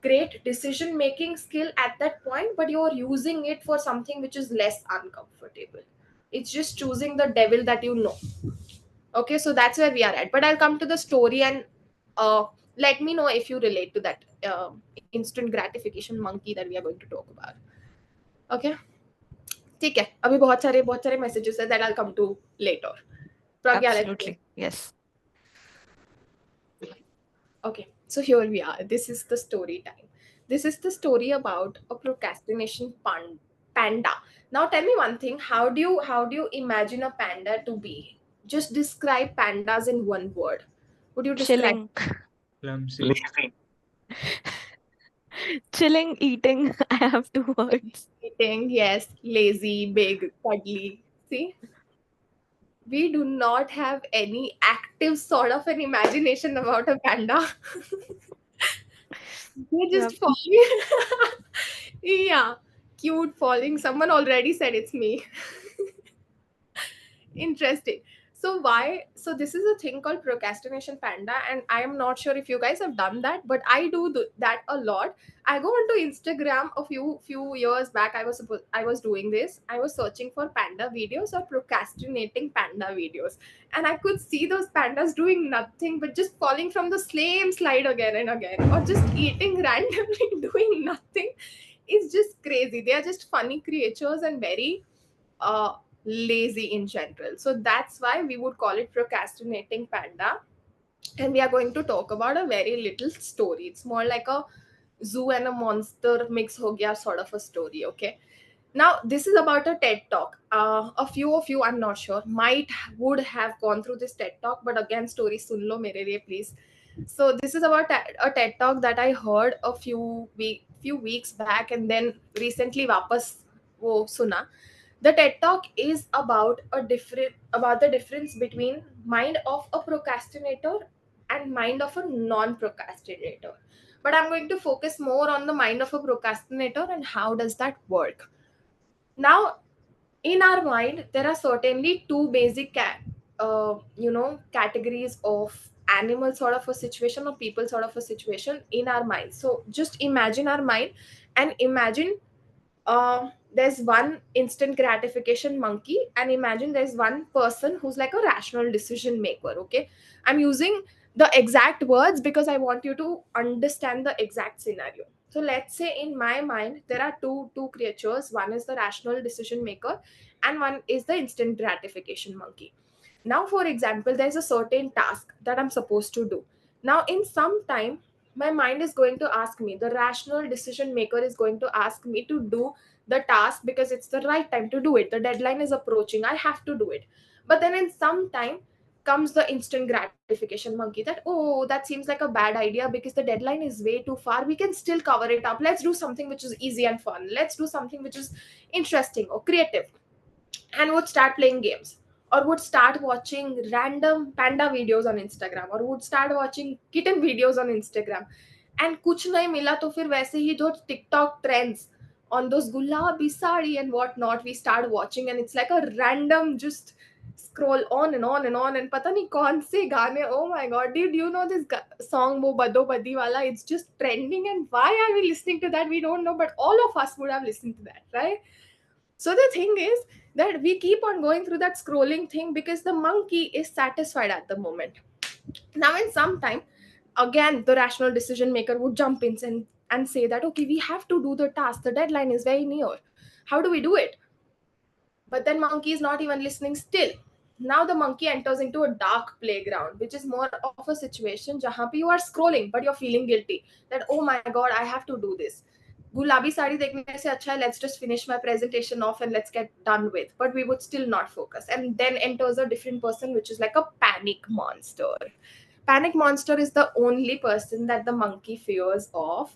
Speaker 2: great decision making skill at that point, but you're using it for something which is less uncomfortable. It's just choosing the devil that you know. Okay, so that's where we are at. But I'll come to the story and let me know if you relate to that instant gratification monkey that we are going to talk about. Okay, ठीक है, अभी बहुत सारे messages है that I'll come to later. Pragya, let's go.
Speaker 1: Absolutely. Yes.
Speaker 2: Okay, so here we are. This is the story time. This is the story about a procrastination panda. Now tell me one thing. How do you imagine a panda to be? Just describe pandas in one word. Would you describe?
Speaker 1: Chilling.
Speaker 10: Clumsy.
Speaker 1: Chilling, eating. I have 2 words.
Speaker 2: Eating, yes. Lazy, big, cuddly. See? We do not have any active sort of an imagination about a panda. They're just
Speaker 1: Yep.
Speaker 2: falling. Yeah, cute falling. Someone already said it's me. Interesting. So this is a thing called procrastination panda, and I am not sure if you guys have done that, but I do that a lot. I go onto Instagram a few years back. I was doing this. I was searching for panda videos or procrastinating panda videos, and I could see those pandas doing nothing but just falling from the same slide again and again, or just eating randomly, doing nothing. It's just crazy. They are just funny creatures and very lazy in general. So that's why we would call it procrastinating panda. And we are going to talk about a very little story. It's more like a zoo and a monster mix ho gaya sort of a story. Okay, now this is about a TED talk. A few of you, I'm not sure, would have gone through this TED talk, but again, story sun lo mere liye, please. So this is about a TED talk that I heard a few weeks back, and then recently wapas wo suna. The TED talk is about the difference between mind of a procrastinator and mind of a non-procrastinator. But I'm going to focus more on the mind of a procrastinator and how does that work. Now, in our mind, there are certainly two basic categories of animal sort of a situation or people sort of a situation in our mind. So just imagine our mind and imagine there's one instant gratification monkey, and imagine there's one person who's like a rational decision maker. Okay, I'm using the exact words because I want you to understand the exact scenario. So let's say in my mind there are two creatures. One is the rational decision maker and one is the instant gratification monkey. Now for example, there's a certain task that I'm supposed to do. Now in some time my mind is going to ask me, the rational decision maker is going to ask me to do the task because it's the right time to do it. The deadline is approaching, I have to do it. But then in some time comes the instant gratification monkey that, oh, that seems like a bad idea because the deadline is way too far. We can still cover it up. Let's do something which is easy and fun. Let's do something which is interesting or creative. And would start playing games, or would start watching random panda videos on Instagram, or would start watching kitten videos on Instagram. And कुछ नहीं मिला तो फिर वैसे ही जो TikTok trends on those gulabi sari and whatnot, we start watching, and it's like a random just scroll on and on and on, and पता नहीं कौन से गाने. Oh my god, did you know this song वो बदो बदी वाला? It's just trending, and why are we listening to that? We don't know, but all of us would have listened to that, right? So the thing is that we keep on going through that scrolling thing because the monkey is satisfied at the moment. Now in some time, again, the rational decision maker would jump in and say that, okay, we have to do the task. The deadline is very near. How do we do it? But then monkey is not even listening still. Now the monkey enters into a dark playground, which is more of a situation jahan pe you are scrolling, but you're feeling guilty that, oh my God, I have to do this. Gulabi sari dekhne se acha hai, let's just finish my presentation off and let's get done with. But we would still not focus. And then enters a different person, which is like a panic monster. Panic monster is the only person that the monkey fears of.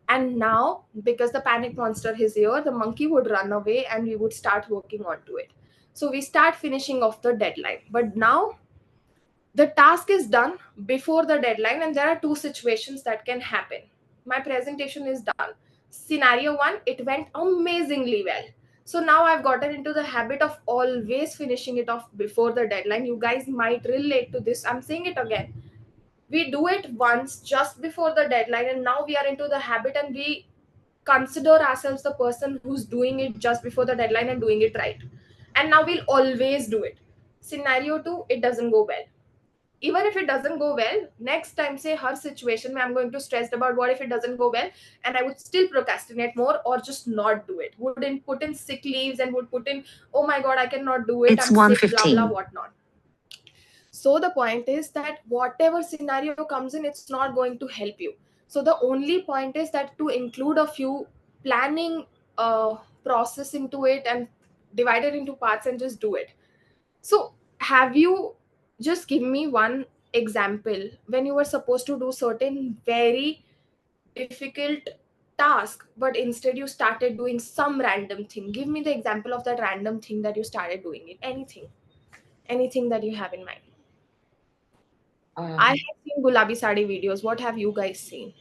Speaker 2: And now, because the panic monster is here, the monkey would run away and we would start working onto it. So we start finishing off the deadline. But now the task is done before the deadline, and there are two situations that can happen. My presentation is done. Scenario one, it went amazingly well. So now I've gotten into the habit of always finishing it off before the deadline. You guys might relate to this. I'm saying it again. We do it once just before the deadline, and now we are into the habit and we consider ourselves the person who's doing it just before the deadline and doing it right. And now we'll always do it. Scenario two, it doesn't go well. Even if it doesn't go well, next time say her situation where I'm going to stress about what if it doesn't go well, and I would still procrastinate more or just not do it. Wouldn't put in sick leaves and would put in, oh my god, I cannot do it.
Speaker 11: It's
Speaker 2: I'm sick, blah
Speaker 11: 1:15.
Speaker 2: blah, whatnot. So the point is that whatever scenario comes in, it's not going to help you. So the only point is that to include a few planning process into it and divide it into parts and just do it. So have you just give me one example when you were supposed to do certain very difficult task, but instead you started doing some random thing. Give me the example of that random thing that you started doing it. Anything that you have in mind. I have seen Gulabi Sadi videos. What have you guys seen?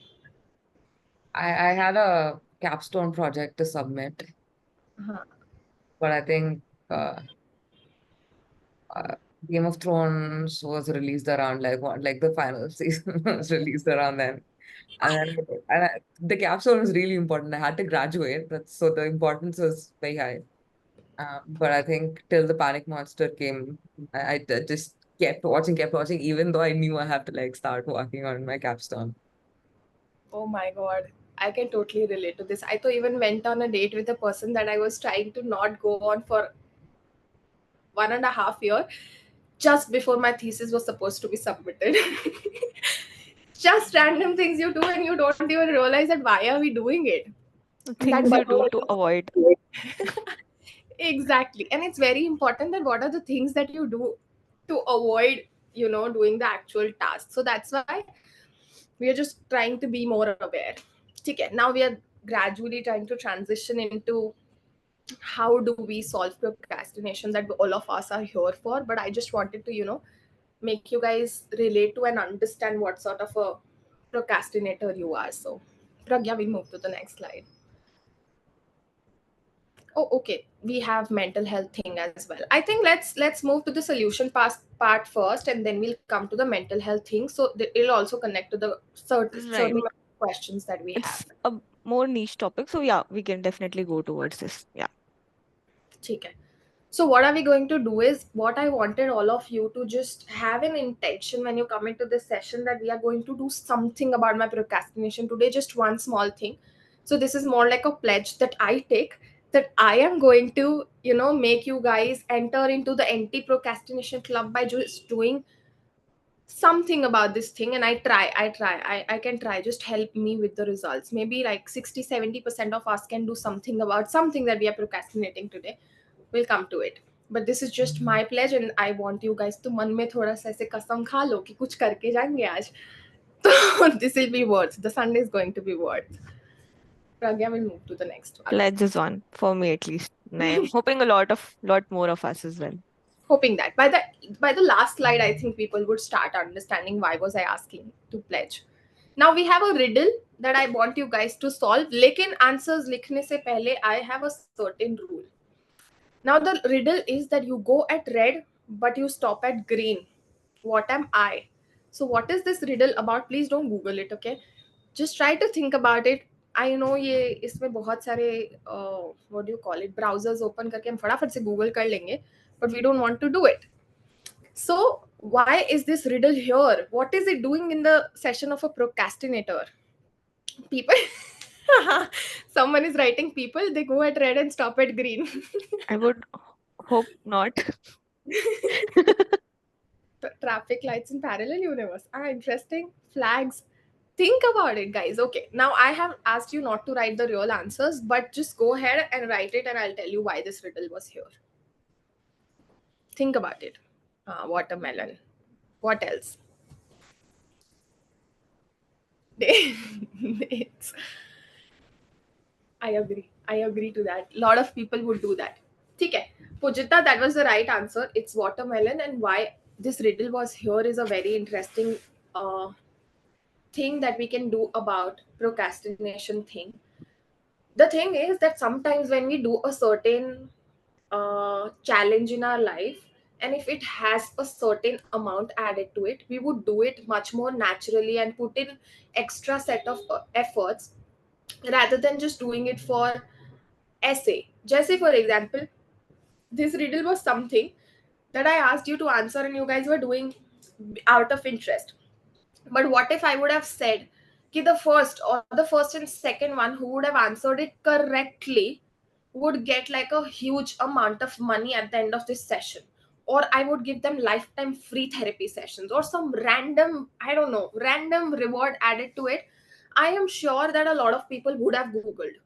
Speaker 3: I had a capstone project to submit, but I think Game of Thrones was released around like the final season was released around then. And the capstone was really important. I had to graduate. So the importance was very high. But I think till the panic monster came, I just kept watching, even though I knew I have to like start working on my capstone.
Speaker 2: Oh my god, I can totally relate to this. I too even went on a date with a person that I was trying to not go on for 1.5 years, just before my thesis was supposed to be submitted. Just random things you do and you don't even realize that why are we doing it.
Speaker 1: Things you do to avoid.
Speaker 2: Exactly. And it's very important that what are the things that you do to avoid, doing the actual task. So that's why we are just trying to be more aware. Okay, now we are gradually trying to transition into how do we solve procrastination that all of us are here for. But I just wanted to, make you guys relate to and understand what sort of a procrastinator you are. So, Pragya, we move to the next slide. Oh, okay. We have mental health thing as well. I think let's move to the solution part first, and then we'll come to the mental health thing. So it'll also connect to the certain questions that we have.
Speaker 1: It's a more niche topic, so yeah, we can definitely go towards this. Yeah.
Speaker 2: Okay. So what are we going to do is what I wanted all of you to just have an intention when you come into this session that we are going to do something about my procrastination today, just one small thing. So this is more like a pledge that I take that I am going to, make you guys enter into the anti-procrastination club by just doing something about this thing. And I can try, just help me with the results. Maybe like 60-70% of us can do something about something that we are procrastinating today. We'll come to it, but this is just my pledge and I want you guys to मन में थोड़ा सा ऐसे कसम खा लो कि कुछ करके जाएंगे आज. So this will be worth. The Sunday is going to be worth. Pragya will move to the next one.
Speaker 1: Pledge is one for me at least. And I'm hoping a lot more of us as well.
Speaker 2: Hoping that by the last slide, I think people would start understanding why was I asking to pledge. Now we have a riddle that I want you guys to solve. लेकिन answers लिखने से पहले I have a certain rule. Now the riddle is that you go at red, but you stop at green. What am I? So what is this riddle about? Please don't Google it, okay? Just try to think about it. I know ये इसमें बहुत सारे what do you call it, browsers open करके हम फटाफट से Google कर लेंगे, but we don't want to do it. So why is this riddle here? What is it doing in the session of a procrastinator? People. Someone is writing people, they go at red and stop at green.
Speaker 1: I would hope not.
Speaker 2: Traffic lights in parallel universe. Interesting. Flags. Think about it, guys. Okay, now I have asked you not to write the real answers, but just go ahead and write it and I'll tell you why this riddle was here. Think about it. Watermelon. What else? Dates. I agree to that. A lot of people would do that. Okay, Pujita, that was the right answer. It's watermelon, and why this riddle was here is a very interesting uh, thing that we can do about procrastination thing. The thing is that sometimes when we do a certain challenge in our life, and if it has a certain amount added to it, we would do it much more naturally and put in extra set of efforts rather than just doing it for essay. Just say, for example, this riddle was something that I asked you to answer and you guys were doing out of interest. But what if I would have said ki the first and second one who would have answered it correctly would get like a huge amount of money at the end of this session, or I would give them lifetime free therapy sessions, or some random, I don't know, random reward added to it. I am sure that a lot of people would have googled.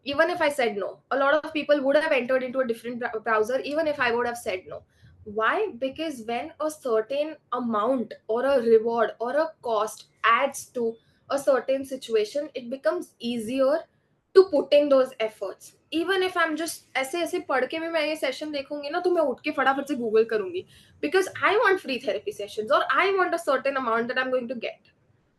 Speaker 2: Even if I said no, a lot of people would have entered into a different browser even if I would have said no. Why? Because when a certain amount or a reward or a cost adds to a certain situation, it becomes easier to put in those efforts. Even if I'm just ऐसे ऐसे पढ़ के भी मैं ये session देखूंगी ना, तो मैं उठ के फटाफट से गूगल करूंगी, because I want free therapy sessions or I want a certain amount that I'm going to get.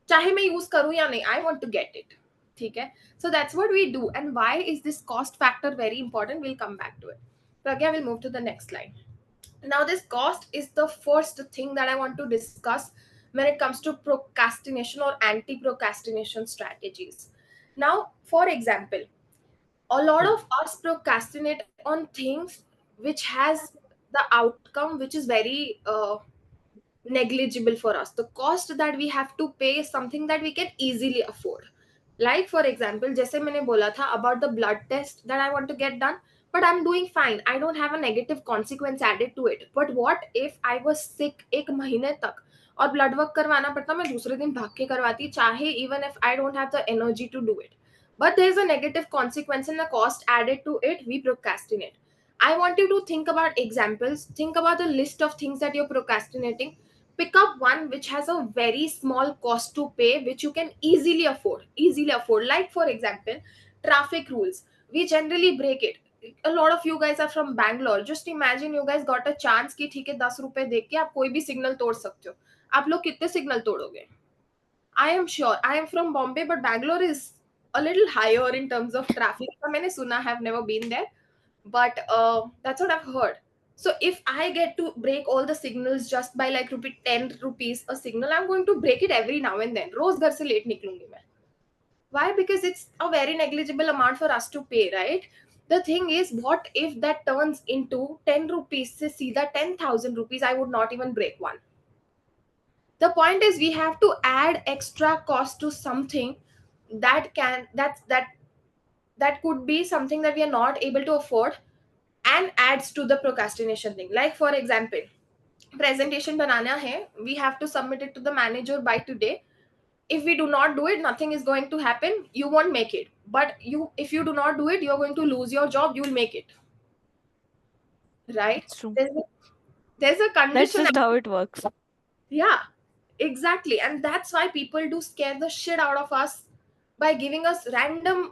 Speaker 2: चाहे मैं यूज करूं या नहीं, I want to get it. ठीक है? So that's what we do. And why is this cost factor very important? We'll come back to it. Pragya will move to the next slide. Now, this cost is the first thing that I want to discuss when it comes to procrastination or anti-procrastination strategies. Now, for example, a lot of us procrastinate on things which has the outcome which is very negligible for us. The cost that we have to pay is something that we can easily afford. Like for example, जैसे मैंने बोला था about the blood test that I want to get done, but I'm doing fine. I don't have a negative consequence added to it. But what if I was sick एक महीने तक और blood work करवाना पड़ता, मैं दूसरे दिन भाग के करवाती, चाहे even if I don't have the energy to do it. But there's a negative consequence and the cost added to it, we procrastinate. I want you to think about examples. Think about the list of things that you're procrastinating. Pick up one which has a very small cost to pay, which you can easily afford. Like for example, traffic rules. We generally break it. A lot of you guys are from Bangalore. Just imagine you guys got a chance कि ठीक है 10 रुपए दे के आप कोई भी signal तोड़ सकते हो. आप लोग कितने signal तोड़ोगे? I am sure. I am from Bombay, but Bangalore is a little higher in terms of traffic. मैंने सुना, have never been there, but that's what I've heard. So if I get to break all the signals just by like 10 rupees a signal, I'm going to break it every now and then. रोज घर से late निकलूंगी मैं. Why? Because it's a very negligible amount for us to pay, right? The thing is, what if that turns into 10 rupees से सीधा 10,000 rupees? I would not even break one. The point is, we have to add extra cost to something that could be something that we are not able to afford and adds to the procrastination thing. Like for example, presentation banana hai, we have to submit it to the manager by today. If we do not do it, nothing is going to happen. You won't make it. But if you do not do it, you're going to lose your job. You'll make it. Right?
Speaker 1: It's true.
Speaker 2: There's a condition.
Speaker 1: That's just how it works.
Speaker 2: Yeah, exactly. And that's why people do scare the shit out of us by giving us random,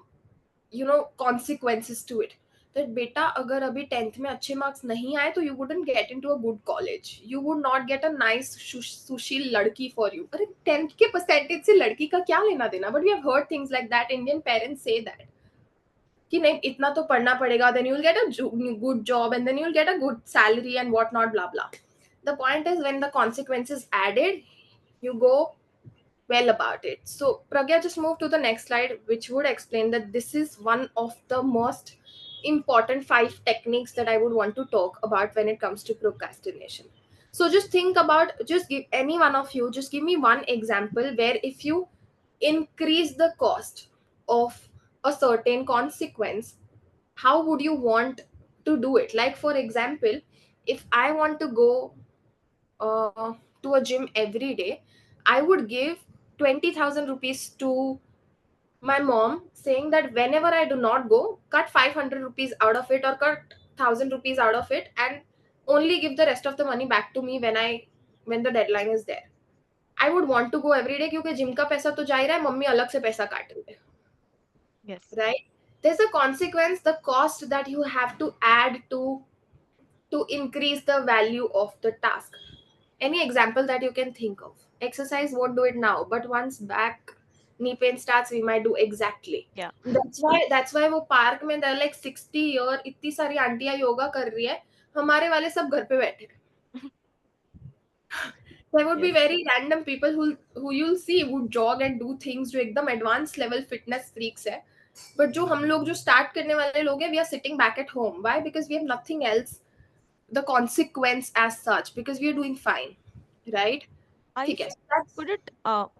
Speaker 2: consequences to it. That beta, अगर अभी 10th में अच्छे marks नहीं आए तो you wouldn't get into a good college. You would not get a nice सुशील लड़की for you. अरे 10th के percentage से लड़की का क्या लेना देना? But we have heard things like that. Indian parents say that कि नहीं इतना तो पढ़ना पड़ेगा, then you'll get a good job and then you'll get a good salary and whatnot, blah blah. The point is, when the consequences added, you go well about it. So Pragya, just move to the next slide, which would explain that this is one of the most important 5 techniques that I would want to talk about when it comes to procrastination. So just think about, just give any one of you, just give me one example where if you increase the cost of a certain consequence, how would you want to do it? Like for example, if I want to go to a gym every day, I would give 20,000 rupees to my mom, saying that whenever I do not go, cut 500 rupees out of it or cut 1,000 rupees out of it and only give the rest of the money back to me when the deadline is there. I would want to go every day क्योंकि gym का पैसा तो जा ही रहा है, mummy अलग से पैसा काट रही है.
Speaker 1: Yes.
Speaker 2: Right? There's a consequence, the cost that you have to add to increase the value of the task. Any example that you can think of? Exercise won't do it now, but once back knee pain starts, we might do exactly.
Speaker 1: Yeah.
Speaker 2: That's why वो park में they're like 60 year, इतनी सारी आंटियां योगा कर रही है, हमारे वाले सब घर पे बैठे हैं. There would be very random people who you'll see would jog and do things जो एकदम advanced level fitness freaks है. But जो हम लोग जो start करने वाले लोग हैं, we are sitting back at home. Why? Because we have nothing else, the consequence as such, because we are doing fine, right?
Speaker 1: I
Speaker 2: ठीक है.
Speaker 1: could it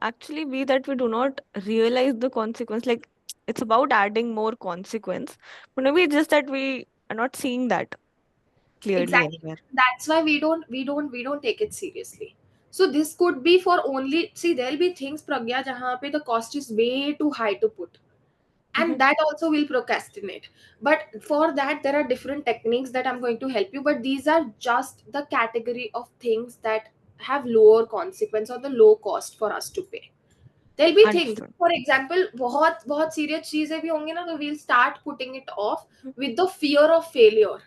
Speaker 1: actually be that we do not realize the consequence? Like it's about adding more consequence, but maybe it's just that we are not seeing that clearly
Speaker 2: Exactly.
Speaker 1: anywhere.
Speaker 2: That's why we don't take it seriously. So this could be for only, see, there'll be things, Pragya, jahan pe the cost is way too high to put. And that also will procrastinate. But for that, there are different techniques that I'm going to help you. But these are just the category of things that have lower consequence or the low cost for us to pay. There'll be things,
Speaker 1: Understood.
Speaker 2: for example, बहुत serious चीजें भी होंगी ना, तो we'll start putting it off with the fear of failure.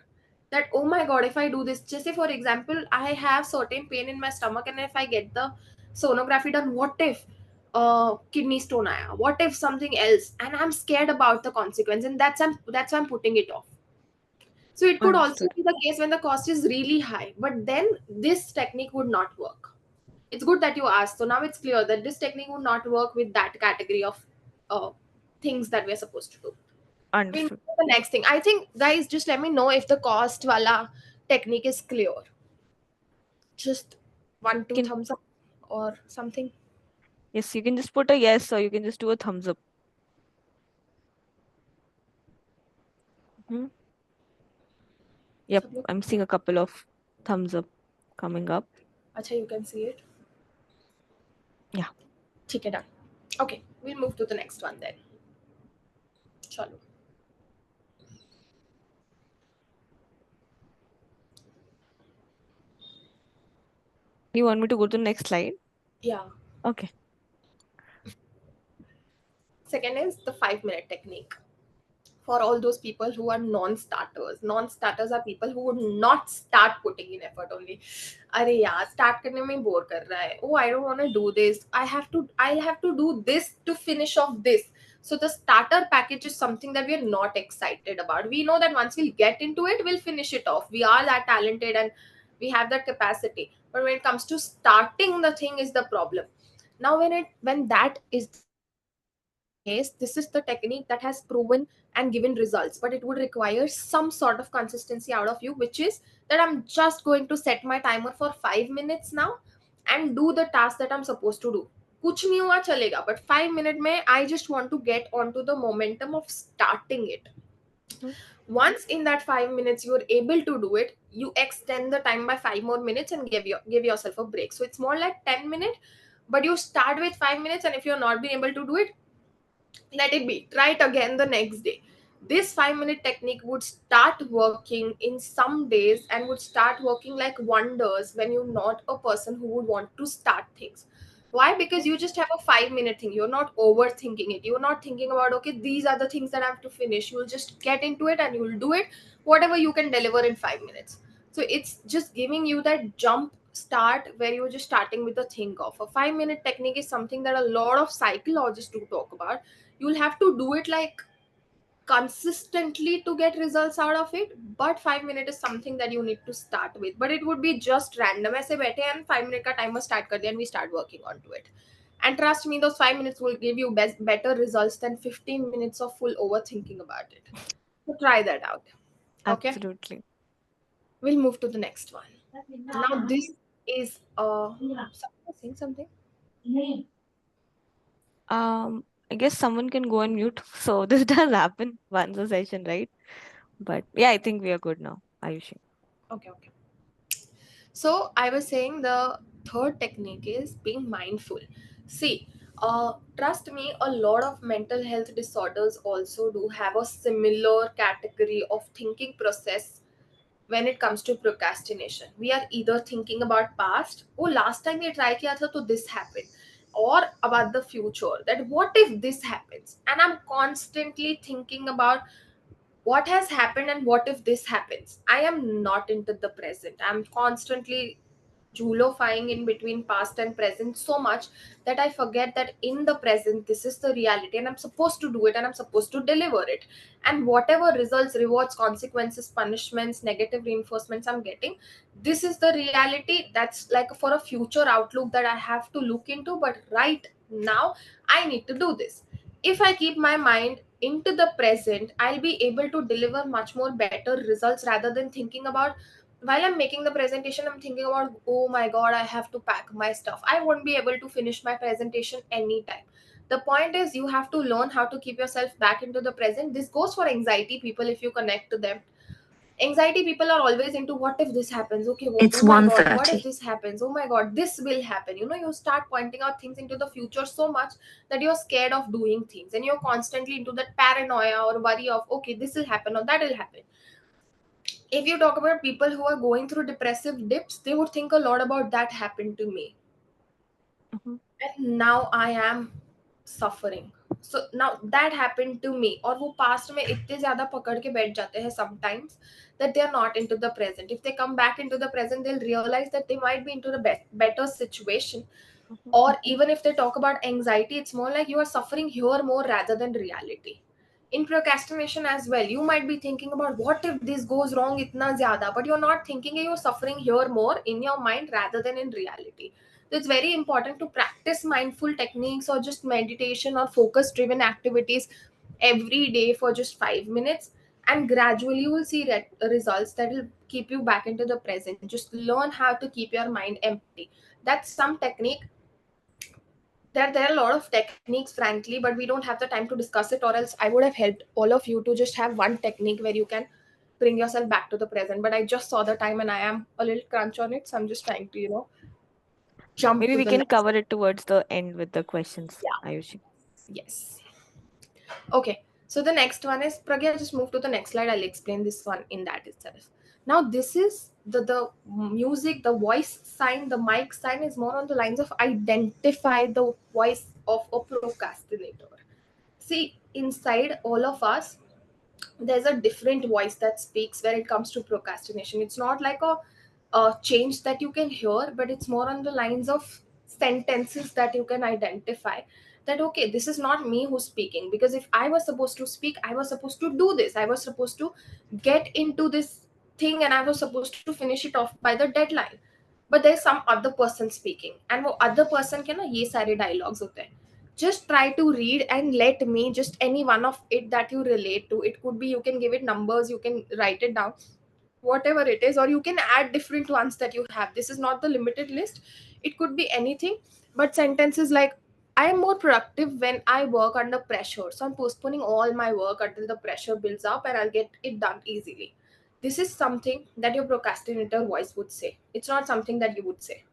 Speaker 2: That, oh my god, if I do this, just say for example, I have certain pain in my stomach, and if I get the sonography done, what if kidney stone aaya? What if something else? And I'm scared about the consequence, and that's why I'm putting it off. So it could also
Speaker 1: Understood.
Speaker 2: be the case when the cost is really high, but then this technique would not work. It's good that you asked. So now it's clear that this technique would not work with that category of things that we're supposed to do. We'll move
Speaker 1: Understood.
Speaker 2: to the next thing. I think, guys, just let me know if the cost wala technique is clear. Just 1, 2
Speaker 1: Can-
Speaker 2: thumbs up or something.
Speaker 1: Yes, you can just put a yes or you can just do a thumbs up. Yep,
Speaker 2: Sab log-
Speaker 1: I'm seeing a couple of thumbs up coming up.
Speaker 2: Acha, you can see it.
Speaker 1: Yeah.
Speaker 2: ठीक है, done. Okay, we'll move to the next one then. Chalo.
Speaker 1: You want me to go to the next slide?
Speaker 2: Yeah.
Speaker 1: Okay.
Speaker 2: Second is the 5-minute technique. For all those people who are non-starters. Non-starters are people who would not start putting in effort only. अरे यार, start करने में bore कर रहा है. Oh, I don't want to do this. I have to do this to finish off this. So the starter package is something that we are not excited about. We know that once we'll get into it, we'll finish it off. We are that talented and we have that capacity. But when it comes to starting the thing is the problem. Now when that is the case, this is the technique that has proven and given results, but it would require some sort of consistency out of you, which is that I'm just going to set my timer for 5 minutes now and do the task that I'm supposed to do. कुछ नहीं हुआ चलेगा, but 5 minutes में I just want to get onto the momentum of starting it. Once in that 5 minutes you're able to do it, you extend the time by 5 more minutes and give yourself a break. So it's more like 10 minutes, but you start with 5 minutes, and if you're not being able to do it, let it be. Try it again the next day. This 5-minute technique would start working in some days and would start working like wonders when you're not a person who would want to start things. Why? Because you just have a 5-minute thing. You're not overthinking it. You're not thinking about, okay, these are the things that I have to finish. You'll just get into it and you'll do it, whatever you can deliver in 5 minutes. So it's just giving you that jump start where you're just starting with a think of. A 5-minute technique is something that a lot of psychologists do talk about. You'll have to do it like consistently to get results out of it, but 5 minutes is something that you need to start with. But it would be just random ऐसे बैठे and 5 minute का timer start कर दिया and we start working onto it. And trust me, those 5 minutes will give you better results than 15 minutes of full overthinking about it. So try that out. Okay,
Speaker 1: Absolutely.
Speaker 2: we'll move to the next one. Now this is someone saying something.
Speaker 1: I guess someone can go on mute. So this does happen once a session, right? But yeah, I think we are good now, Ayushi.
Speaker 2: Okay. So I was saying the third technique is being mindful. See, trust me, a lot of mental health disorders also do have a similar category of thinking process when it comes to procrastination. We are either thinking about past, oh last time we tried kiya tha to this happened, or about the future, that what if this happens, and I'm constantly thinking about what has happened and what if this happens. I am not into the present. I'm constantly julifying in between past and present so much that I forget that in the present this is the reality and I'm supposed to do it and I'm supposed to deliver it. And whatever results, rewards, consequences, punishments, negative reinforcements I'm getting, this is the reality. That's like for a future outlook that I have to look into. But right now, I need to do this. If I keep my mind into the present, I'll be able to deliver much more better results rather than thinking about while I'm making the presentation, I'm thinking about, oh my god, I have to pack my stuff. I won't be able to finish my presentation anytime. The point is, you have to learn how to keep yourself back into the present. This goes for anxiety people if you connect to them. Anxiety people are always into what if this happens? Okay,
Speaker 11: It's
Speaker 2: oh my god, what
Speaker 11: 1:30.
Speaker 2: if this happens? Oh my god, this will happen. You start pointing out things into the future so much that you're scared of doing things and you're constantly into that paranoia or worry of, okay, this will happen or that will happen. If you talk about people who are going through depressive dips, they would think a lot about that happened to me. And now I am suffering. So now that happened to me. और वो past में इतने ज़्यादा पकड़ के बैठ जाते हैं sometimes that they are not into the present. If they come back into the present, they'll realize that they might be into the better situation. Or even if they talk about anxiety, it's more like you are suffering here more rather than reality. In procrastination as well, you might be thinking about what if this goes wrong itna zyada, but you're not thinking, you're suffering here more in your mind rather than in reality. So it's very important to practice mindful techniques or just meditation or focus driven activities every day for just 5 minutes, and gradually you will see results that will keep you back into the present. Just learn how to keep your mind empty. That's some technique. There are a lot of techniques, frankly, but we don't have the time to discuss it, or else I would have helped all of you to just have one technique where you can bring yourself back to the present. But I just saw the time and I am a little crunch on it, so I'm just trying to jump
Speaker 1: Maybe
Speaker 2: to
Speaker 1: we
Speaker 2: the
Speaker 1: can
Speaker 2: next.
Speaker 1: cover it towards the end with the questions,
Speaker 2: Yeah.
Speaker 1: Ayushi.
Speaker 2: Yes. Okay, so the next one is, Pragya, just move to the next slide. I'll explain this one in that itself. Now, this is the music, the voice sign, the mic sign is more on the lines of identify the voice of a procrastinator. See, inside all of us, there's a different voice that speaks when it comes to procrastination. It's not like a change that you can hear, but it's more on the lines of sentences that you can identify that, okay, this is not me who's speaking, because if I was supposed to speak, I was supposed to do this, I was supposed to get into this thing, and I was supposed to finish it off by the deadline. But there's some other person speaking, and वो other person के ना ये सारे dialogues होते हैं. Just try to read and let me just any one of it that you relate to. It could be, you can give it numbers, you can write it down, whatever it is, or you can add different ones that you have. This is not the limited list. It could be anything, but sentences like, I am more productive when I work under pressure, so I'm postponing all my work until the pressure builds up and I'll get it done easily. This is something that your procrastinator voice would say. It's not something that you would say.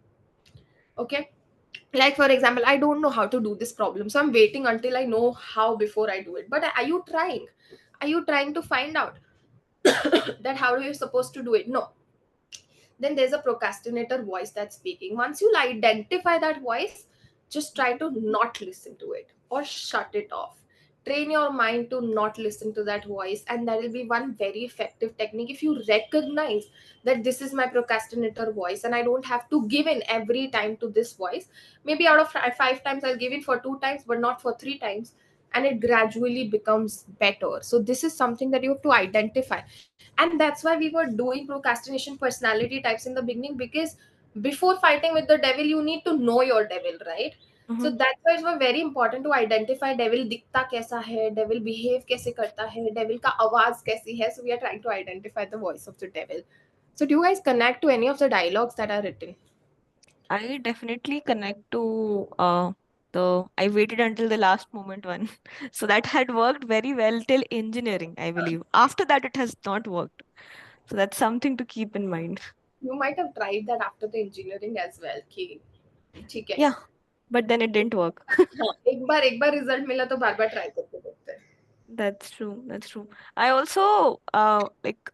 Speaker 2: Okay, like for example, I don't know how to do this problem, so I'm waiting until I know how before I do it. But are you trying to find out that how are you supposed to do it? No. Then there's a procrastinator voice that's speaking. Once you identify that voice, just try to not listen to it or shut it off. Train your mind to not listen to that voice, and that will be one very effective technique. If you recognize that this is my procrastinator voice and I don't have to give in every time to this voice, maybe out of 5 times I'll give in for 2 times but not for 3 times, and it gradually becomes better. So this is something that you have to identify. And that's why we were doing procrastination personality types in the beginning, because before fighting with the devil, you need to know your devil, right? So that's why it's very important to identify devil दिखता कैसा है, devil behave कैसे करता है, devil का आवाज कैसी है. So we are trying to identify the voice of the devil. So do you guys connect to any of the dialogues that are written?
Speaker 1: I definitely connect to I waited until the last moment one. So that had worked very well till engineering, I believe. After that, it has not worked. So that's something to keep in mind.
Speaker 2: You might have tried that after the engineering as well. कि ठीक है.
Speaker 1: Yeah, but then it didn't work.
Speaker 2: हाँ, एक बार result मिला तो बार-बार try करते रहते हैं.
Speaker 1: That's true. That's true. I also like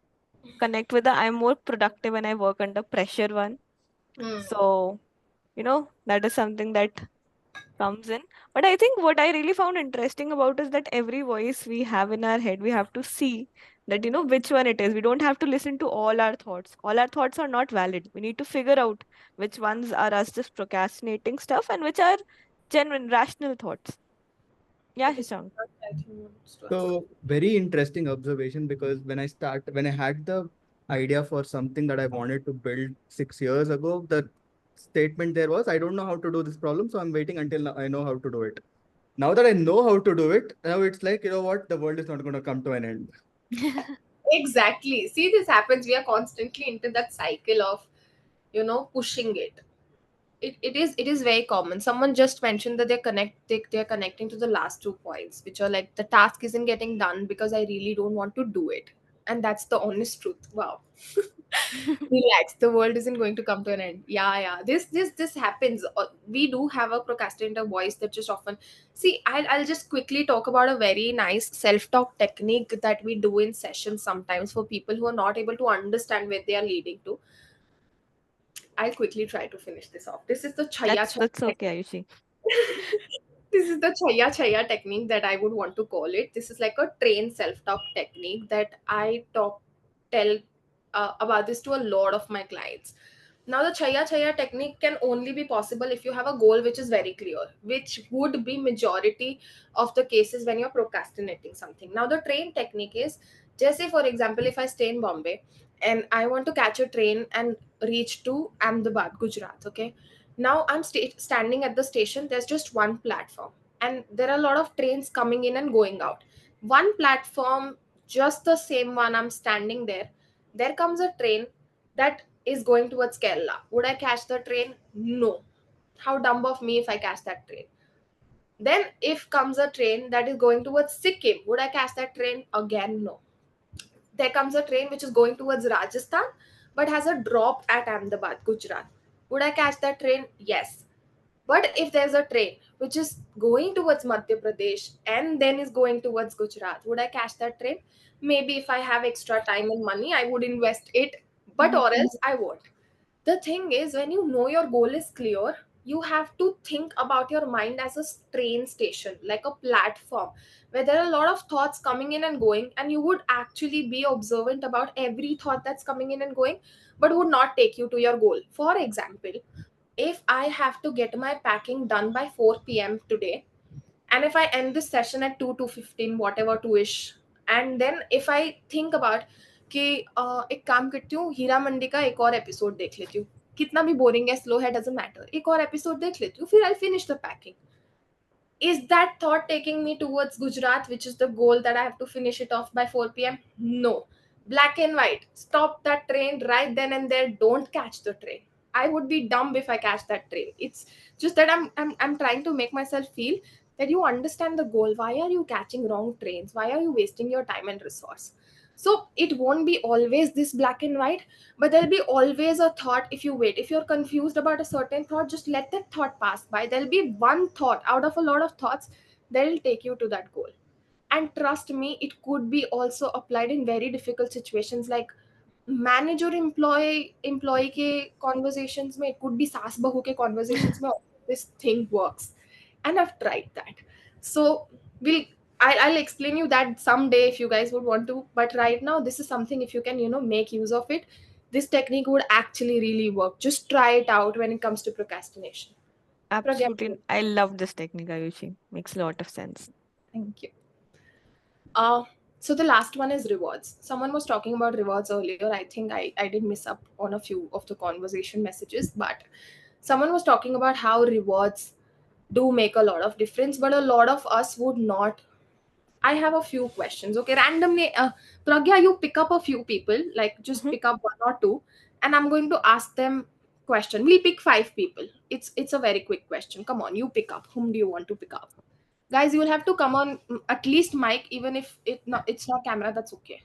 Speaker 1: connect with the I'm more productive when I work under pressure one. So, that is something that comes in. But I think what I really found interesting about is that every voice we have in our head, we have to see that, which one it is. We don't have to listen to all our thoughts. All our thoughts are not valid. We need to figure out which ones are us just procrastinating stuff and which are genuine, rational thoughts. Yeah, Hisham.
Speaker 10: So very interesting observation, because when I had the idea for something that I wanted to build 6 years ago, the statement there was, I don't know how to do this problem, so I'm waiting until I know how to do it. Now that I know how to do it, now it's like, you know what, the world is not going to come to an end.
Speaker 2: Exactly. See, this happens. We are constantly into that cycle of, pushing it. It is very common. Someone just mentioned that they're connecting to the last 2 points, which are like, the task isn't getting done because I really don't want to do it. And that's the honest truth. Wow. Relax, the world isn't going to come to an end. Yeah. This happens. We do have a procrastinator voice that just often, see, I'll just quickly talk about a very nice self-talk technique that we do in sessions sometimes for people who are not able to understand where they are leading to. I'll quickly try to finish this off. This is the chaya
Speaker 1: That's okay, Ayushi.
Speaker 2: This is the chaya technique that I would want to call it. This is like a trained self-talk technique that I tell about this to a lot of my clients. Now, the chaya technique can only be possible if you have a goal which is very clear, which would be majority of the cases when you're procrastinating something. Now, the train technique is, just say for example, if I stay in Bombay and I want to catch a train and reach to Ahmedabad, Gujarat, okay? Now I'm standing at the station. There's just one platform, and there are a lot of trains coming in and going out. One platform, just the same one, I'm standing there. There comes a train that is going towards Kerala. Would I catch the train? No. How dumb of me if I catch that train. Then, if comes a train that is going towards Sikkim, would I catch that train? Again, no. There comes a train which is going towards Rajasthan but has a drop at Ahmedabad, Gujarat. Would I catch that train? Yes. But if there's a train which is going towards Madhya Pradesh and then is going towards Gujarat, would I catch that train? Maybe if I have extra time and money, I would invest it, but or else I won't. The thing is, when you know your goal is clear, you have to think about your mind as a train station, like a platform where there are a lot of thoughts coming in and going, and you would actually be observant about every thought that's coming in and going, but would not take you to your goal. For example, if I have to get my packing done by 4 p.m. today, and if I end this session at 2:15, whatever 2ish, and then if I think about कि एक काम करती हूँ, हीरा मंडी का एक और episode देख लेती हूँ, कितना भी बोरिंग है, स्लो है, डजंट मैटर, एक और एपिसोड देख लेती हूँ, फिर I finish the packing. Is that thought taking me towards Gujarat, which is the goal that I have to finish it off by 4 p.m.? No. Black and white. Stop that train right then and there. Don't catch the train. I would be dumb if I catch that train. It's just that I'm trying to make myself feel that you understand the goal. Why are you catching wrong trains? Why are you wasting your time and resource? So it won't be always this black and white, but there'll be always a thought. If you wait, if you're confused about a certain thought, just let that thought pass by. There'll be one thought out of a lot of thoughts that'll take you to that goal. And trust me, it could be also applied in very difficult situations like manager employee ke conversations mein. It could be saas bahu ke conversations mein. This thing works, and I've tried that. So I'll explain you that someday if you guys would want to, but right now this is something, if you can make use of it, this technique would actually really work. Just try it out when it comes to procrastination.
Speaker 1: Absolutely. I love this technique, Ayushi. Makes a lot of sense.
Speaker 2: Thank you. So the last one is rewards. Someone was talking about rewards earlier. I think I did miss up on a few of the conversation messages, but someone was talking about how rewards do make a lot of difference, but a lot of us would not. I have a few questions. Okay, randomly, Pragya, you pick up a few people, like just pick up one or two, and I'm going to ask them question. We'll pick 5 people. It's a very quick question. Come on, you pick up. Whom do you want to pick up? Guys, you will have to come on at least mic, even if it's not camera, that's okay.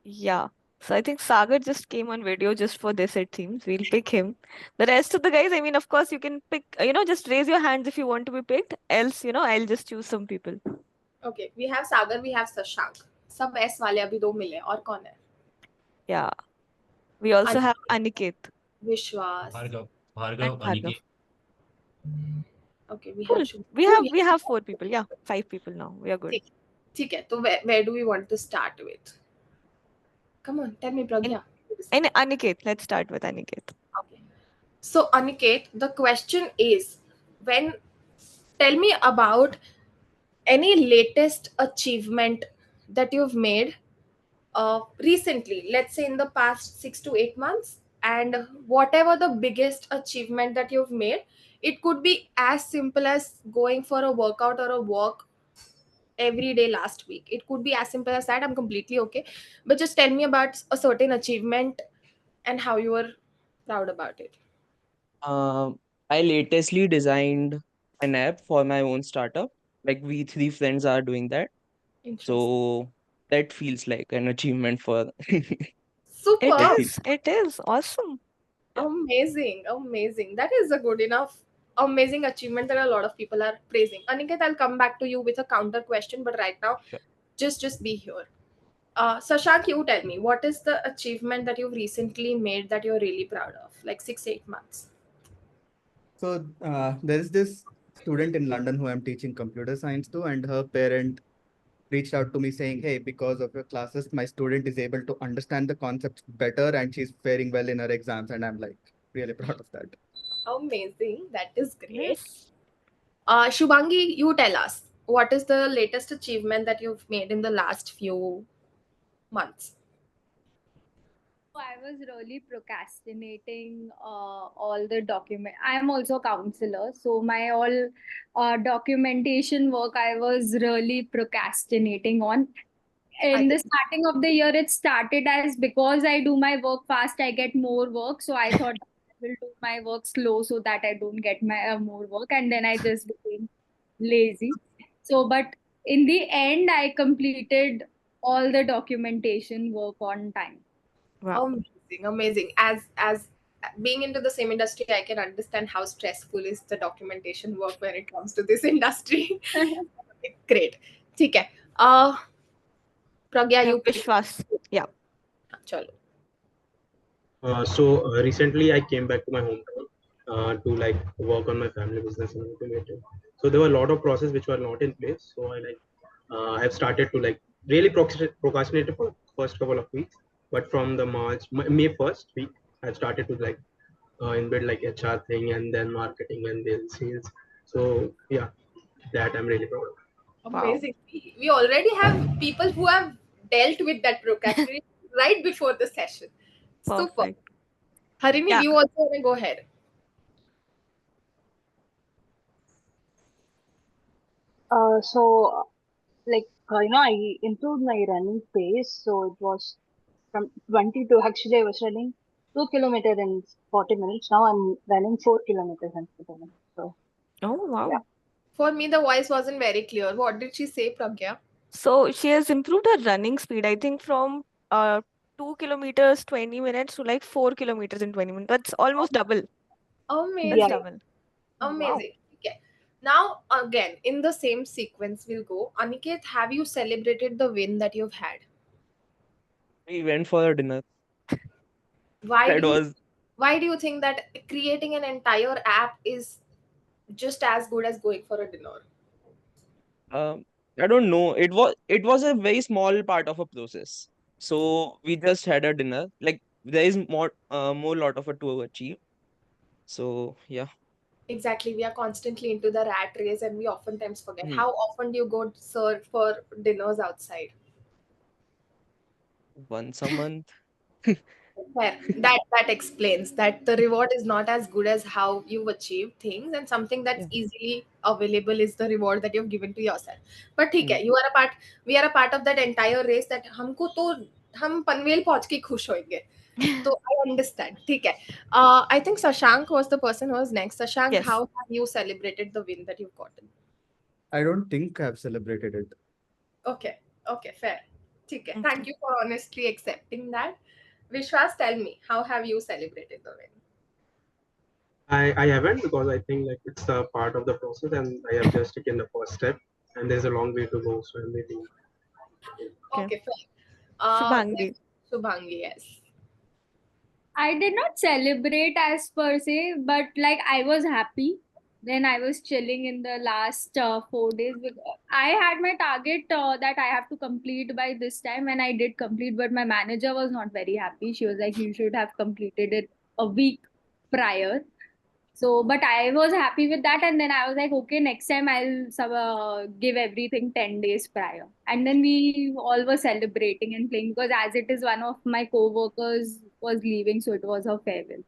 Speaker 1: Yeah. So I think Sagar just came on video just for this, it seems. We'll pick him. The rest of the guys, I mean, of course, you can pick, just raise your hands if you want to be picked. Else, I'll just choose some people.
Speaker 2: Okay, we have Sagar, we have Sashank. सब S वाले अभी 2 मिले, और कौन है?
Speaker 1: Yeah. We also have Aniket
Speaker 2: Vishwas.
Speaker 11: Bhargav,
Speaker 1: and
Speaker 11: Bhargav,
Speaker 1: Bhargav.
Speaker 11: Aniket.
Speaker 2: Okay, we
Speaker 1: Cool.
Speaker 2: have Shubh.
Speaker 1: We have 4 people. Yeah, 5 people now. We are good.
Speaker 2: ठीक है, तो where do we want to start with? Come on, tell me, Pragya.
Speaker 1: And Aniket, let's start with Aniket.
Speaker 2: Okay. So Aniket, the question is, tell me about any latest achievement that you've made recently, let's say in the past 6 to 8 months, and whatever the biggest achievement that you've made, it could be as simple as going for a workout or a walk every day last week. It could be as simple as that. I'm completely okay, but just tell me about a certain achievement and how you were proud about it.
Speaker 9: I latestly designed an app for my own startup. Like we 3 friends are doing that.
Speaker 2: Interesting.
Speaker 9: So that feels like an achievement for
Speaker 2: Super.
Speaker 1: It is awesome.
Speaker 2: Amazing. That is a good enough amazing achievement that a lot of people are praising. Aniket, I'll come back to you with a counter question, but right now,
Speaker 9: Sure.
Speaker 2: just be here. Sashank, you tell me, what is the achievement that you've recently made that you're really proud of, like 6-8 months?
Speaker 10: So there is this student in London who I'm teaching computer science to, and her parent reached out to me saying, "Hey, because of your classes, my student is able to understand the concepts better and she's faring well in her exams." And I'm like really proud of that.
Speaker 2: Amazing. That is great. Shubhangi, you tell us, what is the latest achievement that you've made in the last few months?
Speaker 12: I was really procrastinating all the document. I am also a counselor, so my all documentation work I was really procrastinating on. In the starting of the year, it started as because I do my work fast, I get more work. So I thought I will do my work slow so that I don't get my more work, and then I just became lazy. So, but in the end, I completed all the documentation work on time.
Speaker 1: Wow.
Speaker 2: Amazing. As being into the same industry, I can understand how stressful is the documentation work when it comes to this industry. Great. ठीक है. Pragya, you
Speaker 1: Vishwas. Yeah.
Speaker 2: Chalo.
Speaker 7: So recently I came back to my hometown to like work on my family business and automate it. So there were a lot of processes which were not in place. So I have started to like really procrastinate for first couple of weeks. But from the May first week, I started to like embed like HR thing and then marketing and then sales. So yeah, that I'm really proud of.
Speaker 2: Amazing. We already have people who have dealt with that procrastination right before the session. Super.
Speaker 1: Perfect.
Speaker 2: Harini,
Speaker 1: Yeah.
Speaker 2: you also want to go ahead.
Speaker 13: I improved my running pace. So it was from 20 to actually I was running 2 kilometers in 40 minutes. Now I'm running 4 kilometers in 40 minutes. So,
Speaker 1: Oh, wow.
Speaker 13: yeah.
Speaker 2: For me, the voice wasn't very clear. What did she say, Pragya?
Speaker 1: So she has improved her running speed, I think, from 2 kilometers, 20 minutes to like 4 kilometers in 20 minutes. That's almost double.
Speaker 2: Amazing.
Speaker 1: That's double.
Speaker 2: Amazing. Okay. Now, again, in the same sequence, we'll go. Aniket, have you celebrated the win that you've had?
Speaker 9: We went for a dinner.
Speaker 2: Why
Speaker 9: That
Speaker 2: do you think that creating an entire app is just as good as going for a dinner?
Speaker 9: I don't know. It was a very small part of a process. So we just had a dinner. Like there is more lot of it to achieve. So yeah,
Speaker 2: Exactly. We are constantly into the rat race and we oftentimes forget.
Speaker 9: Hmm.
Speaker 2: How often do you go serve for dinners outside?
Speaker 9: once a month.
Speaker 2: Fair. That explains that the reward is not as good as how you've achieved things, and something that's easily available is the reward that you've given to yourself. But ठीक है, we are a part of that entire race that हमको तो हम पनवेल पहुंच के खुश होंगे. So I understand. ठीक है. I think Sashank was the person who was next. Sashank,
Speaker 1: Yes.
Speaker 2: how have you celebrated the win that you've gotten?
Speaker 10: I don't think I've celebrated it.
Speaker 2: Okay, fair. ठीक है. Thank you for honestly accepting that. Vishwas, tell me, how have you celebrated the win?
Speaker 7: I haven't, because I think like it's a part of the process and I have just taken the first step and there's a long way to go. So I'm waiting.
Speaker 2: Okay, fair.
Speaker 1: Shubhangi.
Speaker 2: Shubhangi, yes.
Speaker 12: I did not celebrate as per se, but like I was happy. Then I was chilling in the last 4 days. I had my target that I have to complete by this time, and I did complete. But my manager was not very happy. She was like, "You should have completed it a week prior." So, but I was happy with that, and then I was like, okay, next time I'll give everything 10 days prior. And then we all were celebrating and playing because as it is one of my co-workers was leaving, so it was her farewell.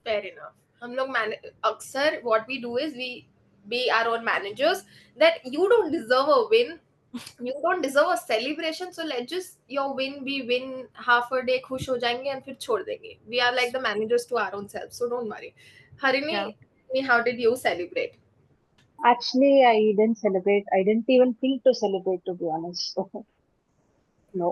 Speaker 2: Fair enough. हम लोग अक्सर what we do is we be our own managers, that you don't deserve a win, you don't deserve a celebration, so let's just your win, we win half a day, खुश हो जाएंगे and फिर छोड़ देंगे. We are like the managers to our own selves, so don't worry. Harini, how did you celebrate?
Speaker 13: Actually, I didn't celebrate. I didn't even think to celebrate, to be honest. No.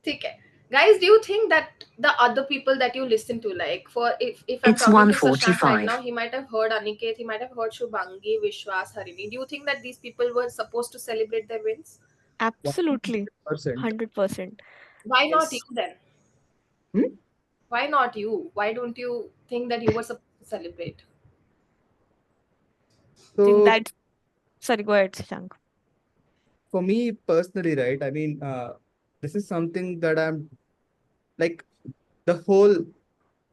Speaker 2: ठीक है. Guys, do you think that the other people that you listen to, like for if I'm
Speaker 14: It's
Speaker 2: talking to Shashank right
Speaker 14: 1:45.
Speaker 2: now, he might have heard Aniket, he might have heard Shubhangi, Vishwas, Harini. Do you think that these people were supposed to celebrate their wins?
Speaker 1: Absolutely.
Speaker 10: 100%.
Speaker 1: 100%.
Speaker 2: Why not
Speaker 10: Yes.
Speaker 2: you then?
Speaker 10: Hmm?
Speaker 2: Why not you? Why don't you think that you were supposed to celebrate?
Speaker 1: I think
Speaker 10: So
Speaker 1: that's sorry, go ahead, Shashank.
Speaker 10: for me personally, right? I mean, this is something that I'm like, the whole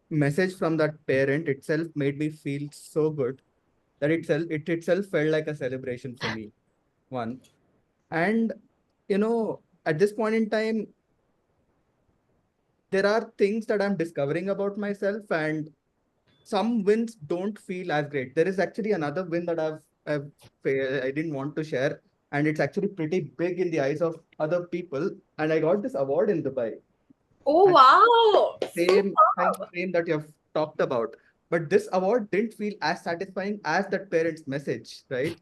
Speaker 10: message from that parent itself made me feel so good that it itself felt like a celebration for me. One. And at this point in time, there are things that I'm discovering about myself, and some wins don't feel as great. There is actually another win that I didn't want to share, and it's actually pretty big in the eyes of other people. And I got this award in Dubai.
Speaker 2: Oh,
Speaker 10: And
Speaker 2: wow.
Speaker 10: same time
Speaker 2: Superb.
Speaker 10: frame that you have talked about. But this award didn't feel as satisfying as that parent's message, right?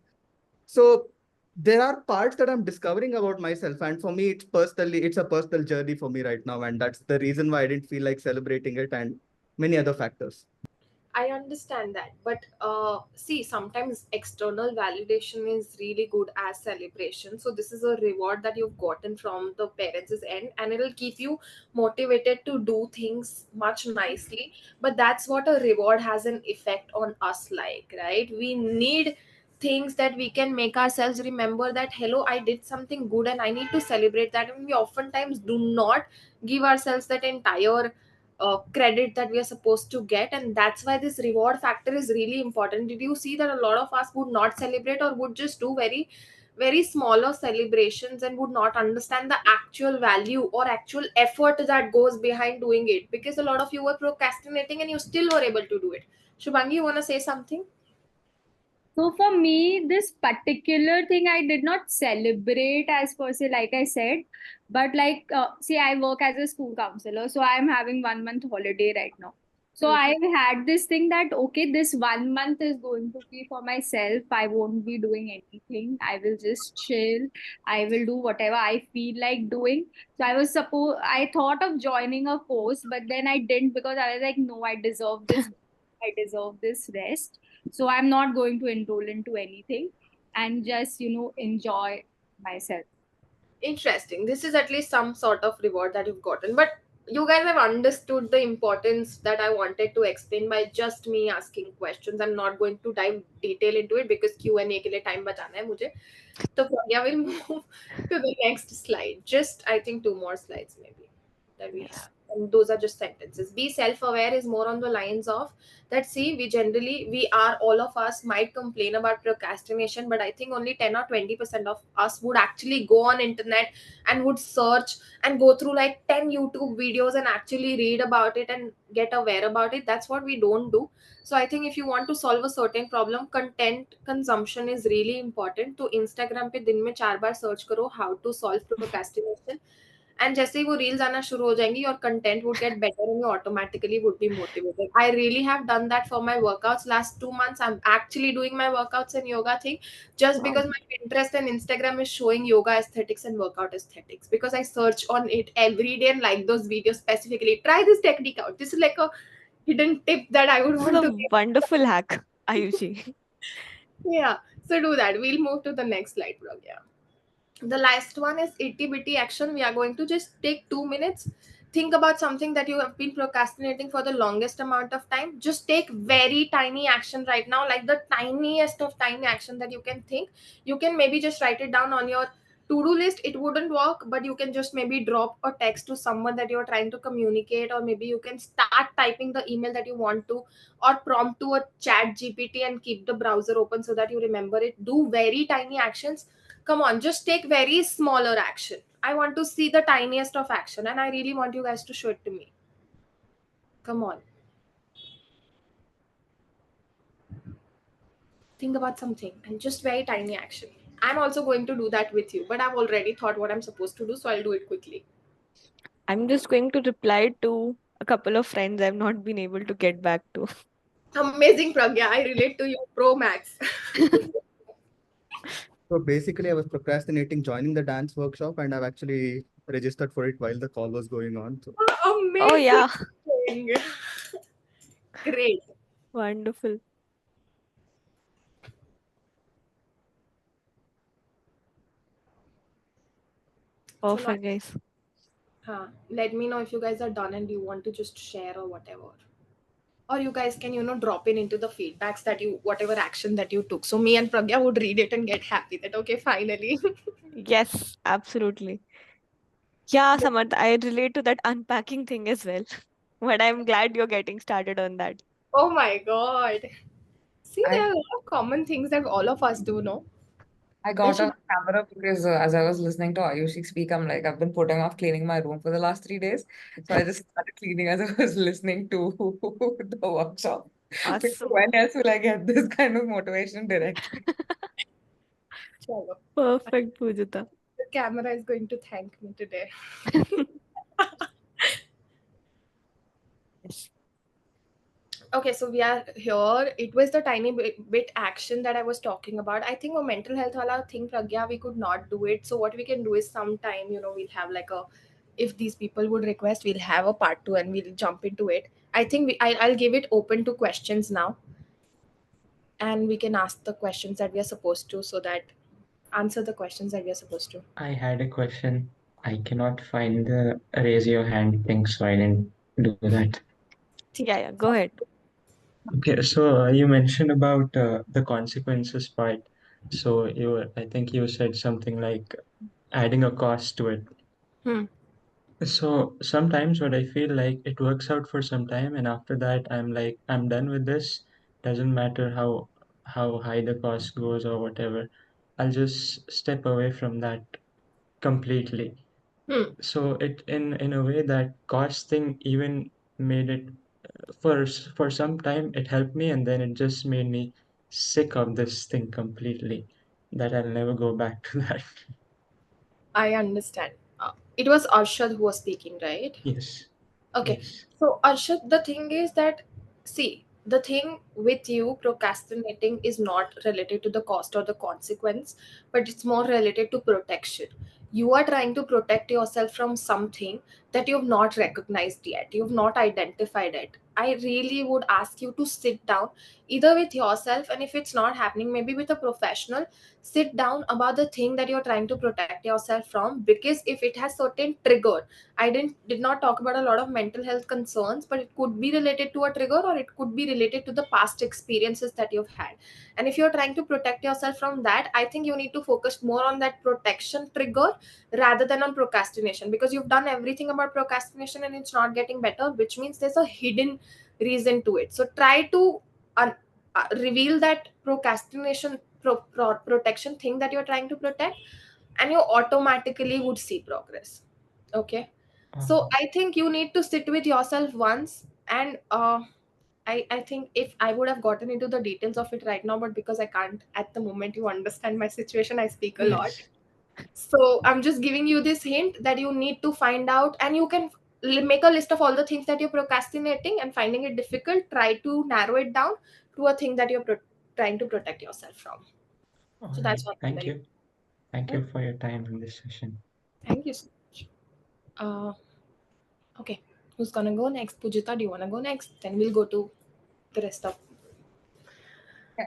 Speaker 10: So there are parts that I'm discovering about myself, and for me, it's a personal journey for me right now, and that's the reason why I didn't feel like celebrating it, and many other factors.
Speaker 2: I understand that, but see, sometimes external validation is really good as celebration. So this is a reward that you've gotten from the parents' end, and it'll keep you motivated to do things much nicely. But that's what a reward has an effect on us, like, right? We need things that we can make ourselves remember that hello, I did something good and I need to celebrate that. And we oftentimes do not give ourselves that entire credit that we are supposed to get, and that's why this reward factor is really important. Did you see that a lot of us would not celebrate or would just do very very smaller celebrations and would not understand the actual value or actual effort that goes behind doing it, because a lot of you were procrastinating and you still were able to do it. Shubhangi, you want to say something?
Speaker 12: So for me, this particular thing I did not celebrate as per se, like I said, but like, see, I work as a school counselor, so I'm having 1 month holiday right now. So I've had this thing that, okay, this 1 month is going to be for myself. I won't be doing anything. I will just chill. I will do whatever I feel like doing. So I thought of joining a course, but then I didn't because I was like, no, I deserve this. I deserve this rest. So I'm not going to enroll into anything and just, enjoy myself.
Speaker 2: Interesting. This is at least some sort of reward that you've gotten. But you guys have understood the importance that I wanted to explain by just me asking questions. I'm not going to dive detail into it because Q&A के लिए time बचाना है मुझे. So yeah, we'll move to the next slide. Just I think 2 more slides maybe that we have. And those are just sentences. Be self-aware is more on the lines of that. See, we are, all of us might complain about procrastination, but I think only 10 or 20% of us would actually go on internet and would search and go through like 10 YouTube videos and actually read about it and get aware about it. That's what we don't do. So I think if you want to solve a certain problem, content consumption is really important. तो Instagram पे दिन में 4 बार search करो how to solve procrastination, and जैसे ही वो reels आना शुरू हो जाएंगी, your content would get better and you automatically would be motivated. I really have done that for my workouts. Last 2 months, I'm actually doing my workouts and yoga thing just because my Pinterest and Instagram is showing yoga aesthetics and workout aesthetics, because I search on it every day and like those videos specifically. Try this technique out. This is like a hidden tip that I would
Speaker 1: This
Speaker 2: want
Speaker 1: is
Speaker 2: to
Speaker 1: a
Speaker 2: give.
Speaker 1: wonderful hack, Ayushi.
Speaker 2: Yeah, so do that. We'll move to the next slide, Pragya. The last one is itty bitty action. We are going to just take 2 minutes. Think about something that you have been procrastinating for the longest amount of time. Just take very tiny action right now, like the tiniest of tiny action that you can think. You can maybe just write it down on your to-do list. It wouldn't work, but you can just maybe drop a text to someone that you're trying to communicate, or maybe you can start typing the email that you want to, or prompt to a chat GPT and keep the browser open so that you remember it. Do very tiny actions. Come on, just take very smaller action. I want to see the tiniest of action, and I really want you guys to show it to me. Come on. Think about something and just very tiny action. I'm also going to do that with you, but I've already thought what I'm supposed to do, so I'll do it quickly.
Speaker 1: I'm just going to reply to a couple of friends I've not been able to get back to.
Speaker 2: Amazing, Pragya. I relate to you pro max.
Speaker 10: So basically, I was procrastinating joining the dance workshop, and I've actually registered for it while the call was going on. So
Speaker 2: Amazing.
Speaker 1: Oh, yeah.
Speaker 2: Great.
Speaker 1: Wonderful.
Speaker 2: So
Speaker 1: Perfect, guys.
Speaker 2: let me know if you guys are done and you want to just share or whatever. Or you guys can, drop in into the feedbacks that whatever action that you took. So me and Pragya would read it and get happy that, okay, finally.
Speaker 1: Yes, absolutely. Yeah, Samarth, I relate to that unpacking thing as well. But I'm glad you're getting started on that.
Speaker 2: Oh my God. See, there
Speaker 3: I
Speaker 2: are a lot of common things that all of us do, no?
Speaker 3: I
Speaker 2: They
Speaker 3: got
Speaker 2: should.
Speaker 3: on camera because as I was listening to Ayushi speak, I'm like, I've been putting off cleaning my room for the last 3 days. So I just started cleaning as I was listening to the workshop. Because
Speaker 1: Awesome.
Speaker 3: when else will I get this kind of motivation directly?
Speaker 2: Chalo.
Speaker 1: Perfect, Pujita.
Speaker 2: The camera is going to thank me today.
Speaker 1: Yes.
Speaker 2: Okay, so we are here. It was the tiny bit action that I was talking about. I think a mental health wala thing, Pragya, we could not do it. So what we can do is sometime, we'll have like if these people would request, we'll have a part 2 and we'll jump into it. I think I'll give it open to questions now, and we can ask the questions that we are supposed to, so that answer the questions that we are supposed to.
Speaker 11: I had a question. I cannot find the raise your hand thing, so I didn't do that.
Speaker 1: Yeah, go ahead.
Speaker 11: Okay, so you mentioned about the consequences part. So I think you said something like adding a cost to it.
Speaker 2: Hmm.
Speaker 11: So sometimes what I feel like it works out for some time, and after that I'm like I'm done with this. Doesn't matter how high the cost goes or whatever. I'll just step away from that completely.
Speaker 2: Hmm.
Speaker 11: So it in a way that cost thing even made it for some time it helped me, and then it just made me sick of this thing completely, that I'll never go back to that.
Speaker 2: I understand. It was Arshad who was speaking, right?
Speaker 11: Yes.
Speaker 2: Okay.
Speaker 11: Yes.
Speaker 2: So, Arshad, the thing is that, see, the thing with you procrastinating is not related to the cost or the consequence, but it's more related to protection. You are trying to protect yourself from something that you've not recognized yet, you've not identified it. I really would ask you to sit down either with yourself, and if it's not happening, maybe with a professional. Sit down about the thing that you're trying to protect yourself from, because if it has certain trigger, I did not talk about a lot of mental health concerns, but it could be related to a trigger, or it could be related to the past experiences that you've had. And if you're trying to protect yourself from that, I think you need to focus more on that protection trigger rather than on procrastination, because you've done everything about procrastination and it's not getting better, which means there's a hidden reason to it. So try to reveal that procrastination protection thing that you're trying to protect, and you automatically would see progress. Okay. So I think you need to sit with yourself once, and I think if I would have gotten into the details of it right now, but because I can't at the moment, you understand my situation, I speak a lot.
Speaker 11: Yes.
Speaker 2: So I'm just giving you this hint that you need to find out, and you can make a list of all the things that you're procrastinating and finding it difficult. Try to narrow it down to a thing that you're trying to protect yourself from.
Speaker 11: All
Speaker 2: So
Speaker 11: right.
Speaker 2: that's one thing
Speaker 11: Thank
Speaker 2: that you.
Speaker 11: you. Thank you for your time in this session.
Speaker 2: Thank you so much. Okay, who's gonna go next? Pujita, do you wanna go next? Then we'll go to the rest of.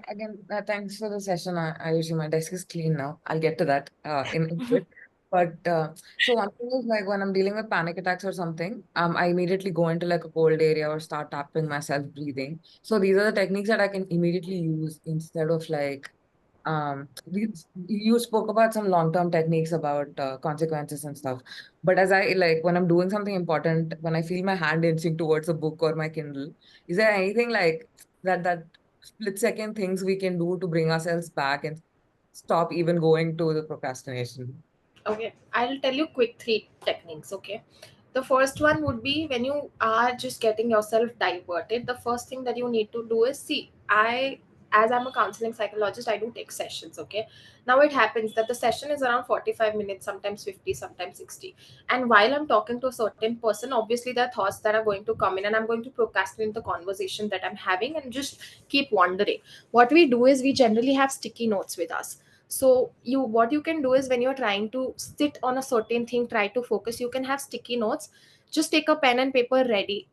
Speaker 3: Again, thanks for the session. Ayushi, my desk is clean now. I'll get to that in a bit. But so one thing is like when I'm dealing with panic attacks or something, I immediately go into like a cold area or start tapping myself, breathing. So these are the techniques that I can immediately use instead of like you spoke about some long-term techniques about consequences and stuff. But as I like when I'm doing something important, when I feel my hand inching towards a book or my Kindle, is there anything like that split second things we can do to bring ourselves back and stop even going to the procrastination?
Speaker 2: Okay, I'll tell you quick 3 techniques. Okay, the first one would be when you are just getting yourself diverted, the first thing that you need to do is see, as I'm a counseling psychologist, I do take sessions. Okay, now it happens that the session is around 45 minutes, sometimes 50, sometimes 60. And while I'm talking to a certain person, obviously there are thoughts that are going to come in, and I'm going to procrastinate the conversation that I'm having and just keep wondering. What we do is we generally have sticky notes with us. So what you can do is when you're trying to sit on a certain thing, try to focus, you can have sticky notes. Just take a pen and paper ready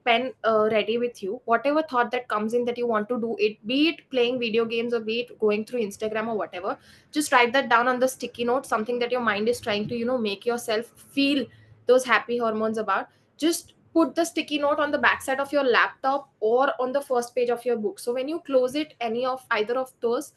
Speaker 2: with you. Whatever thought that comes in that you want to do, it be it playing video games or be it going through Instagram or whatever, just write that down on the sticky note, something that your mind is trying to make yourself feel those happy hormones about. Just put the sticky note on the backside of your laptop or on the first page of your book, so when you close it, any of either of those,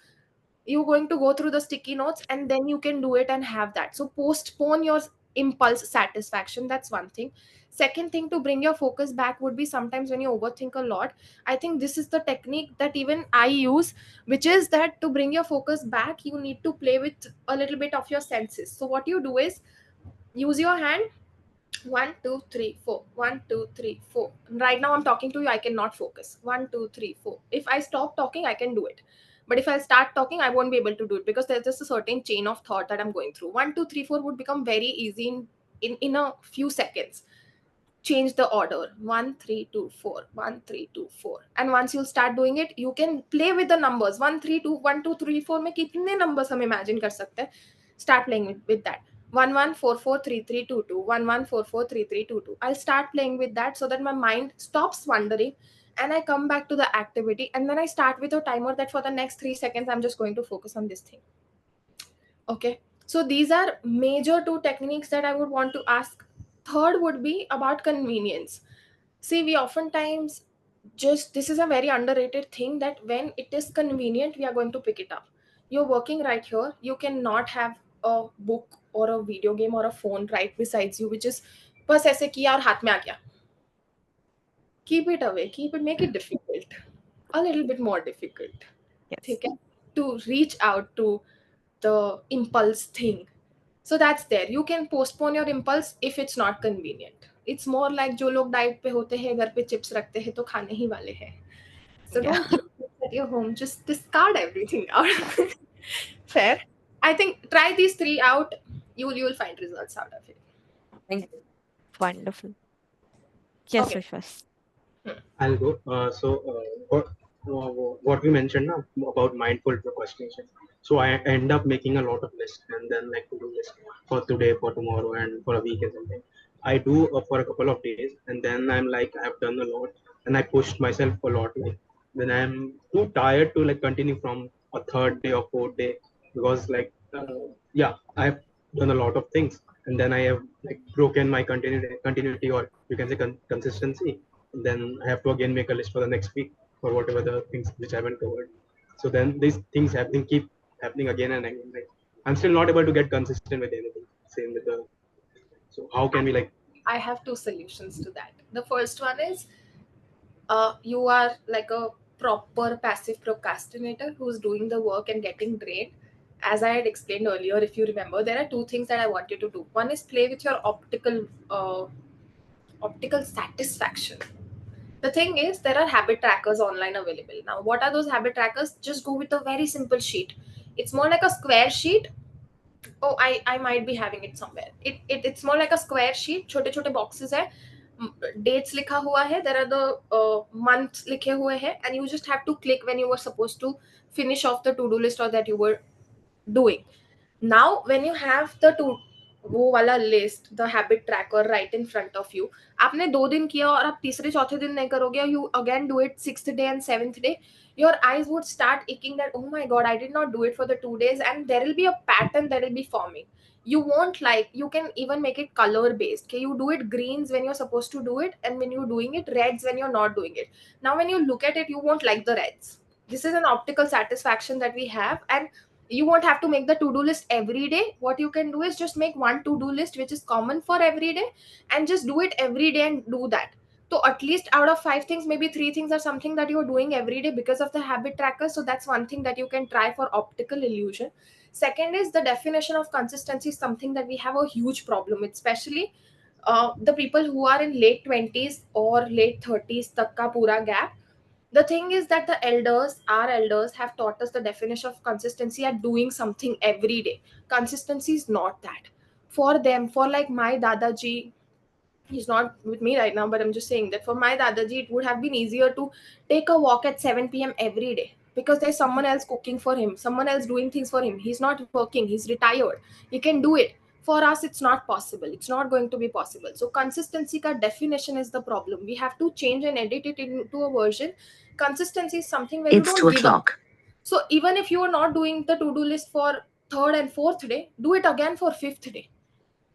Speaker 2: you're going to go through the sticky notes and then you can do it and have that. So postpone your impulse satisfaction. That's one thing. Second thing, to bring your focus back would be sometimes when you overthink a lot. I think this is the technique that even I use, which is that to bring your focus back, you need to play with a little bit of your senses. So what you do is use your hand. 1 2 3 4, 1 2 3 4. Right now I'm talking to you, I cannot focus. 1 2 3 4. If I stop talking, I can do it, but if I start talking, I won't be able to do it because there's just a certain chain of thought that I'm going through. 1 2 3 4 would become very easy in a few seconds. Change the order. 1 3 2 4, 1 3 2 4, and once you start doing it, you can play with the numbers. 1 3 2 1 2 3 4 में कितने numbers हम imagine कर सकते हैं. Start playing with that. 1 1 4 4 3 3 2 2, 1 1 4 4 3 3 2 2. I'll start playing with that so that my mind stops wondering and I come back to the activity, and then I start with a timer that for the next 3 seconds I'm just going to focus on this thing. Okay, so these are major 2 techniques that I would want to ask. Third would be about convenience. See, we oftentimes this is a very underrated thing, that when it is convenient, we are going to pick it up. You're working right here, you cannot have a book or a video game or a phone right besides you, which is बस ऐसे किया और हाथ में आ गया. Keep it away, make it difficult, a little bit more difficult.
Speaker 1: Yes.
Speaker 2: Okay, to reach out to the impulse thing. So that's there. You can postpone your impulse if it's not convenient. It's more like जो लोग diet पे होते हैं, घर पे chips रखते हैं तो खाने ही वाले हैं. So
Speaker 1: Yeah.
Speaker 2: don't keep chips at your home. Just discard everything out. Fair. I think try these 3 out. You'll find results out of it.
Speaker 3: Thank you.
Speaker 1: Wonderful. Yes,
Speaker 2: Okay.
Speaker 1: Vishwas.
Speaker 7: I'll go. What we mentioned now about mindful procrastination. So I end up making a lot of lists and then like to do list for today, for tomorrow, and for a week or something. I do for a couple of days, and then I'm like I've done a lot, and I pushed myself a lot. Like then I'm too tired to like continue from a third day or fourth day because like yeah, I've done a lot of things, and then I have like broken my continuity or you can say consistency. Then I have to again make a list for the next week for whatever the things which I haven't covered. So then these things keep happening again and again. Like I'm still not able to get consistent with anything. Same with the. So how can we like?
Speaker 2: I have 2 solutions to that. The first one is you are like a proper passive procrastinator who's doing the work and getting drained. As I had explained earlier, if you remember, there are 2 things that I want you to do. One is play with your optical satisfaction. The thing is, there are habit trackers online available. Now, what are those habit trackers? Just go with a very simple sheet. It's more like a square sheet. Oh, I might be having it somewhere. It's more like a square sheet. छोटे छोटे boxes है. Dates लिखा हुआ है. There are the months लिखे हुए हैं, and you just have to click when you were supposed to finish off the to-do list or that you were doing. Now, when you have the वो वाला list, the habit tracker right in front of you, आपने 2 दिन किया और आप तीसरे चौथे दिन नहीं करोगे, you again do it 6th day and 7th day, your eyes would start aching that, oh my god, I did not do it for the 2 days, and there will be a pattern that will be forming. You won't like, you can even make it color based. Okay, you do it greens when you're supposed to do it, and when you're doing it reds when you're not doing it. Now when you look at it, you won't like the reds. This is an optical satisfaction that we have, and you won't have to make the to-do list every day. What you can do is just make one to-do list which is common for every day, and just do it every day and do that. So at least out of 5 things, maybe 3 things are something that you're doing every day because of the habit tracker. So that's one thing that you can try for optical illusion. Second is the definition of consistency is something that we have a huge problem with, especially the people who are in late 20s or late 30s tak ka pura gap. The thing is that the elders, our elders, have taught us the definition of consistency at doing something every day. Consistency is not that. For them, for like my Dadaji, he's not with me right now, but I'm just saying that for my Dadaji, it would have been easier to take a walk at 7 p.m. every day because there's someone else cooking for him, someone else doing things for him. He's not working, he's retired. He can do it. For us, it's not possible. It's not going to be possible. So, consistency ka definition is the problem. We have to change and edit it into a version. Consistency is something where you don't give up. So, even if you are not doing the to do list for third and fourth day, do it again for fifth day.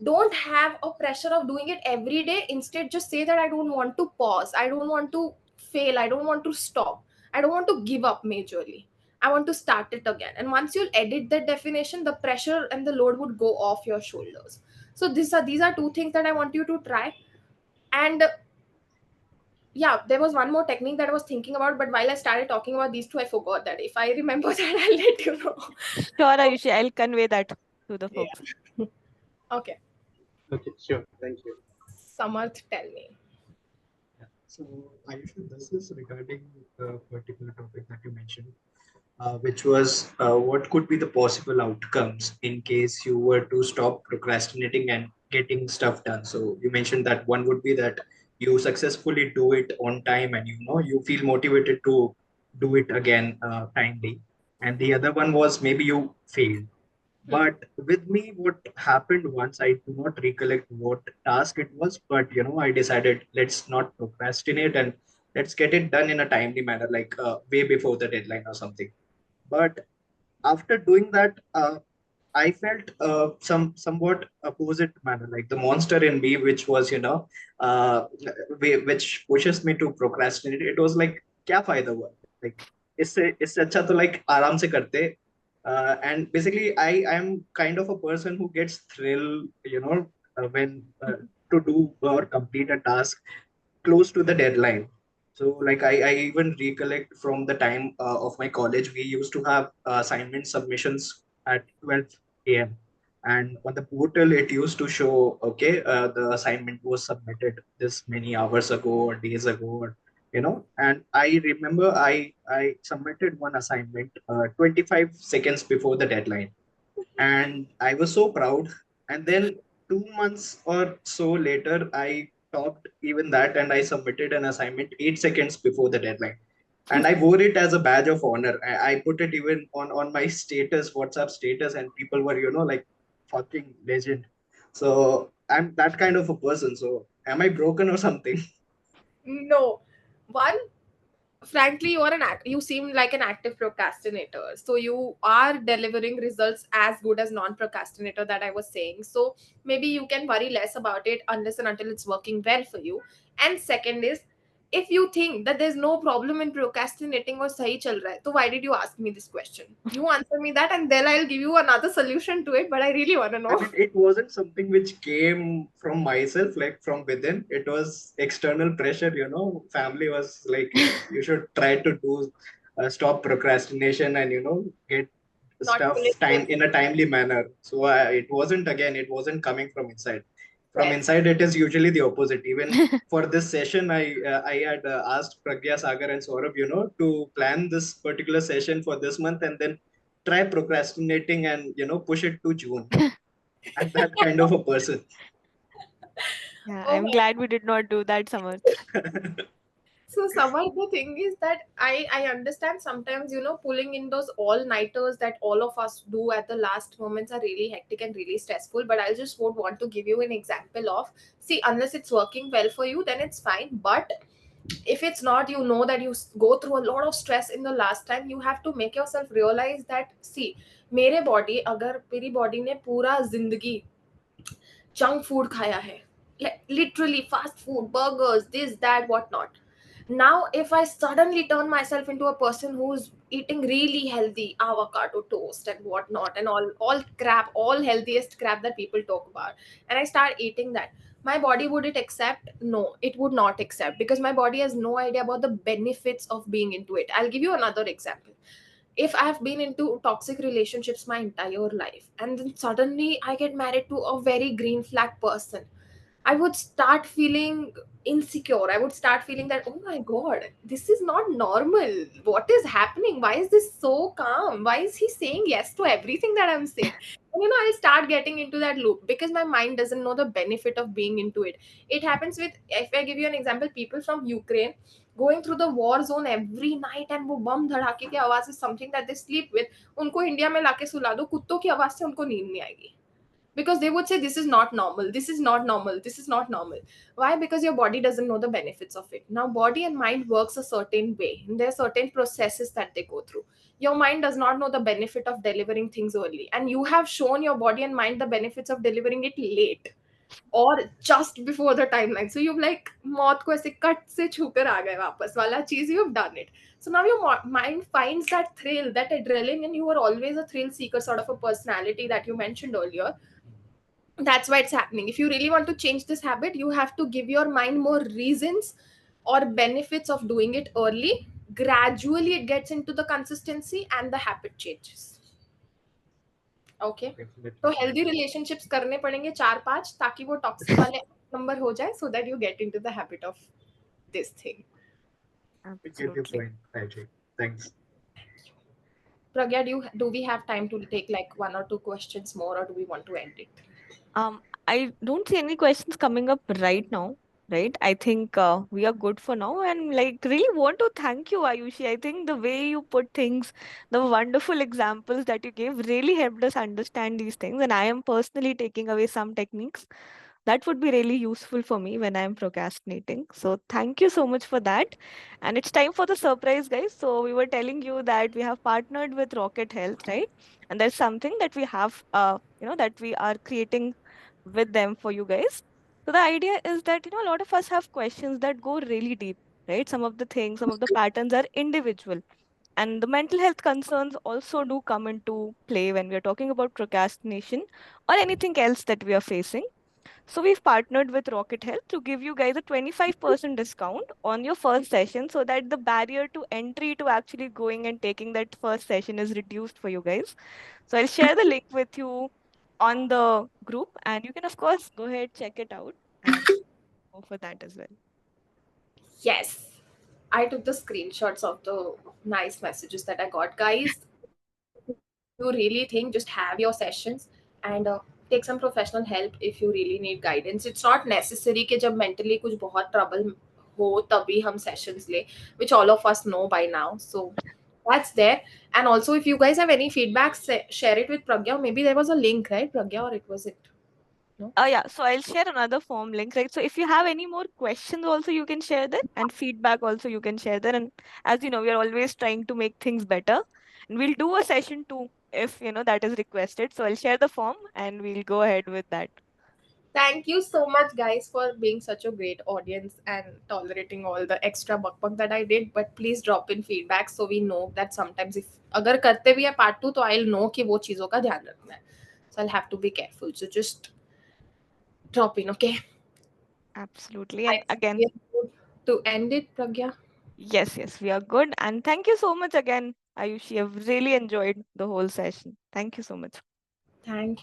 Speaker 2: Don't have a pressure of doing it every day. Instead, just say that I don't want to pause, I don't want to fail, I don't want to stop, I don't want to give up majorly, I want to start it again. And once you'll edit that definition, the pressure and the load would go off your shoulders. So these are 2 things that I want you to try. And yeah, there was one more technique that I was thinking about, but while I started talking about these 2, I forgot that. If I remember that, I'll let you know.
Speaker 1: Sure, Ayushi, I'll convey that to the folks.
Speaker 2: Yeah. Okay.
Speaker 7: Okay, sure. Thank you.
Speaker 2: Samarth, tell me.
Speaker 14: So, Ayushi, this is regarding the particular topic that you mentioned, which was what could be the possible outcomes in case you were to stop procrastinating and getting stuff done. So, you mentioned that one would be that you successfully do it on time and you feel motivated to do it again timely. And the other one was maybe you failed. But with me, what happened once, I do not recollect what task it was, but I decided let's not procrastinate and let's get it done in a timely manner, like way before the deadline or something. But after doing that, I felt somewhat opposite manner, like the monster in me, which was which pushes me to procrastinate. It was like, क्या फायदा हुआ? Like इससे अच्छा तो like आराम से करते. And basically, I am kind of a person who gets thrill, when to do or complete a task close to the deadline. So, like, I even recollect from the time of my college, we used to have assignment submissions at 12 a.m. And on the portal, it used to show, okay, the assignment was submitted this many hours ago or days ago, and I remember I submitted one assignment 25 seconds before the deadline, and I was so proud. And then 2 months or so later, I topped even that, and I submitted an assignment 8 seconds before the deadline. And I wore it as a badge of honor. I put it even on my status, WhatsApp status, and people were, like, fucking legend. So I'm that kind of a person. So am I broken or something?
Speaker 2: No. One, frankly, you seem like an active procrastinator. So you are delivering results as good as non-procrastinator that I was saying. So maybe you can worry less about it unless and until it's working well for you. And second is, if you think that there's no problem in procrastinating or sahi chal raha hai, so why did you ask me this question? You answer me that, and then I'll give you another solution to it. But I really want to know.
Speaker 14: I mean, it wasn't something which came from myself, like from within. It was external pressure, Family was like, you should try to do stop procrastination and get
Speaker 2: Not
Speaker 14: stuff
Speaker 2: fully
Speaker 14: time in a timely manner. So it wasn't coming from inside. From inside, it is usually the opposite. Even for this session, I had asked Pragya, Sagar, and Saurabh, to plan this particular session for this month, and then try procrastinating and push it to June. I'm that kind of a person.
Speaker 1: Yeah, I'm glad we did not do that, Samarth.
Speaker 2: So Samar, the thing is that I understand sometimes, you know, pulling in those all-nighters that all of us do at the last moments are really hectic and really stressful. But I just would want to give you an example of, see, unless it's working well for you, then it's fine. But if it's not, you know that you go through a lot of stress in the last time, you have to make yourself realize that, see, मेरे body, अगर मेरी body ने पूरा जिंदगी junk food khaya hai, literally fast food, burgers, this, that, whatnot. Now, if I suddenly turn myself into a person who's eating really healthy avocado toast and whatnot, and all crap, all healthiest crap that people talk about, and I start eating that, my body, would it accept? No, it would not accept, because my body has no idea about the benefits of being into it. I'll give you another example. If I've been into toxic relationships my entire life, and then suddenly I get married to a very green flag person, I would start feeling insecure. I would start feeling that, oh my God, this is not normal. What is happening? Why is this so calm? Why is he saying yes to everything that I'm saying? And, you know, I'll start getting into that loop because my mind doesn't know the benefit of being into it. It happens with, if I give you an example, people from Ukraine going through the war zone every night, and वो बम धड़ाके की आवाज is something that they sleep with. उनको India में लाके सुला दो, कुत्तों की आवाज से उनको नींद नहीं आएगी. Because they would say, this is not normal, this is not normal, this is not normal. Why? Because your body doesn't know the benefits of it. Now body and mind works a certain way, and there are certain processes that they go through. Your mind does not know the benefit of delivering things early, and you have shown your body and mind the benefits of delivering it late or just before the timeline. So you've like मौत को ऐसे cut से छूकर आ गए वापस वाला चीज, you've done it. So now your mind finds that thrill, that adrenaline, and you are always a thrill seeker sort of a personality that you mentioned earlier. That's why it's happening. If you really want to change this habit, you have to give your mind more reasons or benefits of doing it early. Gradually it gets into the consistency and the habit changes. Okay, तो healthy relationships करने पड़ेंगे 4-5 ताकि वो toxic वाले number हो जाए, so that you get into the habit of this thing.
Speaker 14: I get your
Speaker 1: Absolutely.
Speaker 14: point, Ajay. Thanks.
Speaker 2: Pragya, do we have time to take like 1 or 2 questions more, or do we want to end it?
Speaker 1: I don't see any questions coming up right now, right? I think we are good for now, and like really want to thank you, Ayushi. I think the way you put things, the wonderful examples that you gave really helped us understand these things, and I am personally taking away some techniques that would be really useful for me when I'm procrastinating. So thank you so much for that. And it's time for the surprise, guys. So we were telling you that we have partnered with Rocket Health, right? And there's something that we have, that we are creating with them for you guys. So the idea is that, a lot of us have questions that go really deep, right? Some of the things, some of the patterns are individual. And the mental health concerns also do come into play when we are talking about procrastination or anything else that we are facing. So we've partnered with Rocket Health to give you guys a 25% discount on your first session, so that the barrier to entry to actually going and taking that first session is reduced for you guys. So I'll share the link with you on the group, and you can of course go ahead, check it out, and go for that as well.
Speaker 2: Yes, I took the screenshots of the nice messages that I got. Guys, you really think, just have your sessions and take some professional help if you really need guidance. It's not necessary कि जब mentally कुछ बहुत trouble हो तभी हम sessions ले, which all of us know by now. So that's there. And also, if you guys have any feedback, share it with Pragya. Maybe there was a link, right, Pragya, or it was it? No?
Speaker 1: Yeah, so I'll share another form link, right? So if you have any more questions also, you can share that, and feedback also you can share that. And as you know, we are always trying to make things better, and we'll do a session 2 if that is requested. So I'll share the form and we'll go ahead with that.
Speaker 2: Thank you so much, guys, for being such a great audience and tolerating all the extra buck that I did. But please drop in feedback so we know that sometimes if अगर करते भी है part 2, तो I'll know कि वो चीजों का ध्यान रखना है. So I'll have to be careful. So just drop in, okay?
Speaker 1: Absolutely. And again,
Speaker 2: to end it, Pragya.
Speaker 1: yes, we are good. And thank you so much again, Ayushi. I've really enjoyed the whole session. Thank you so much.
Speaker 2: Thank you.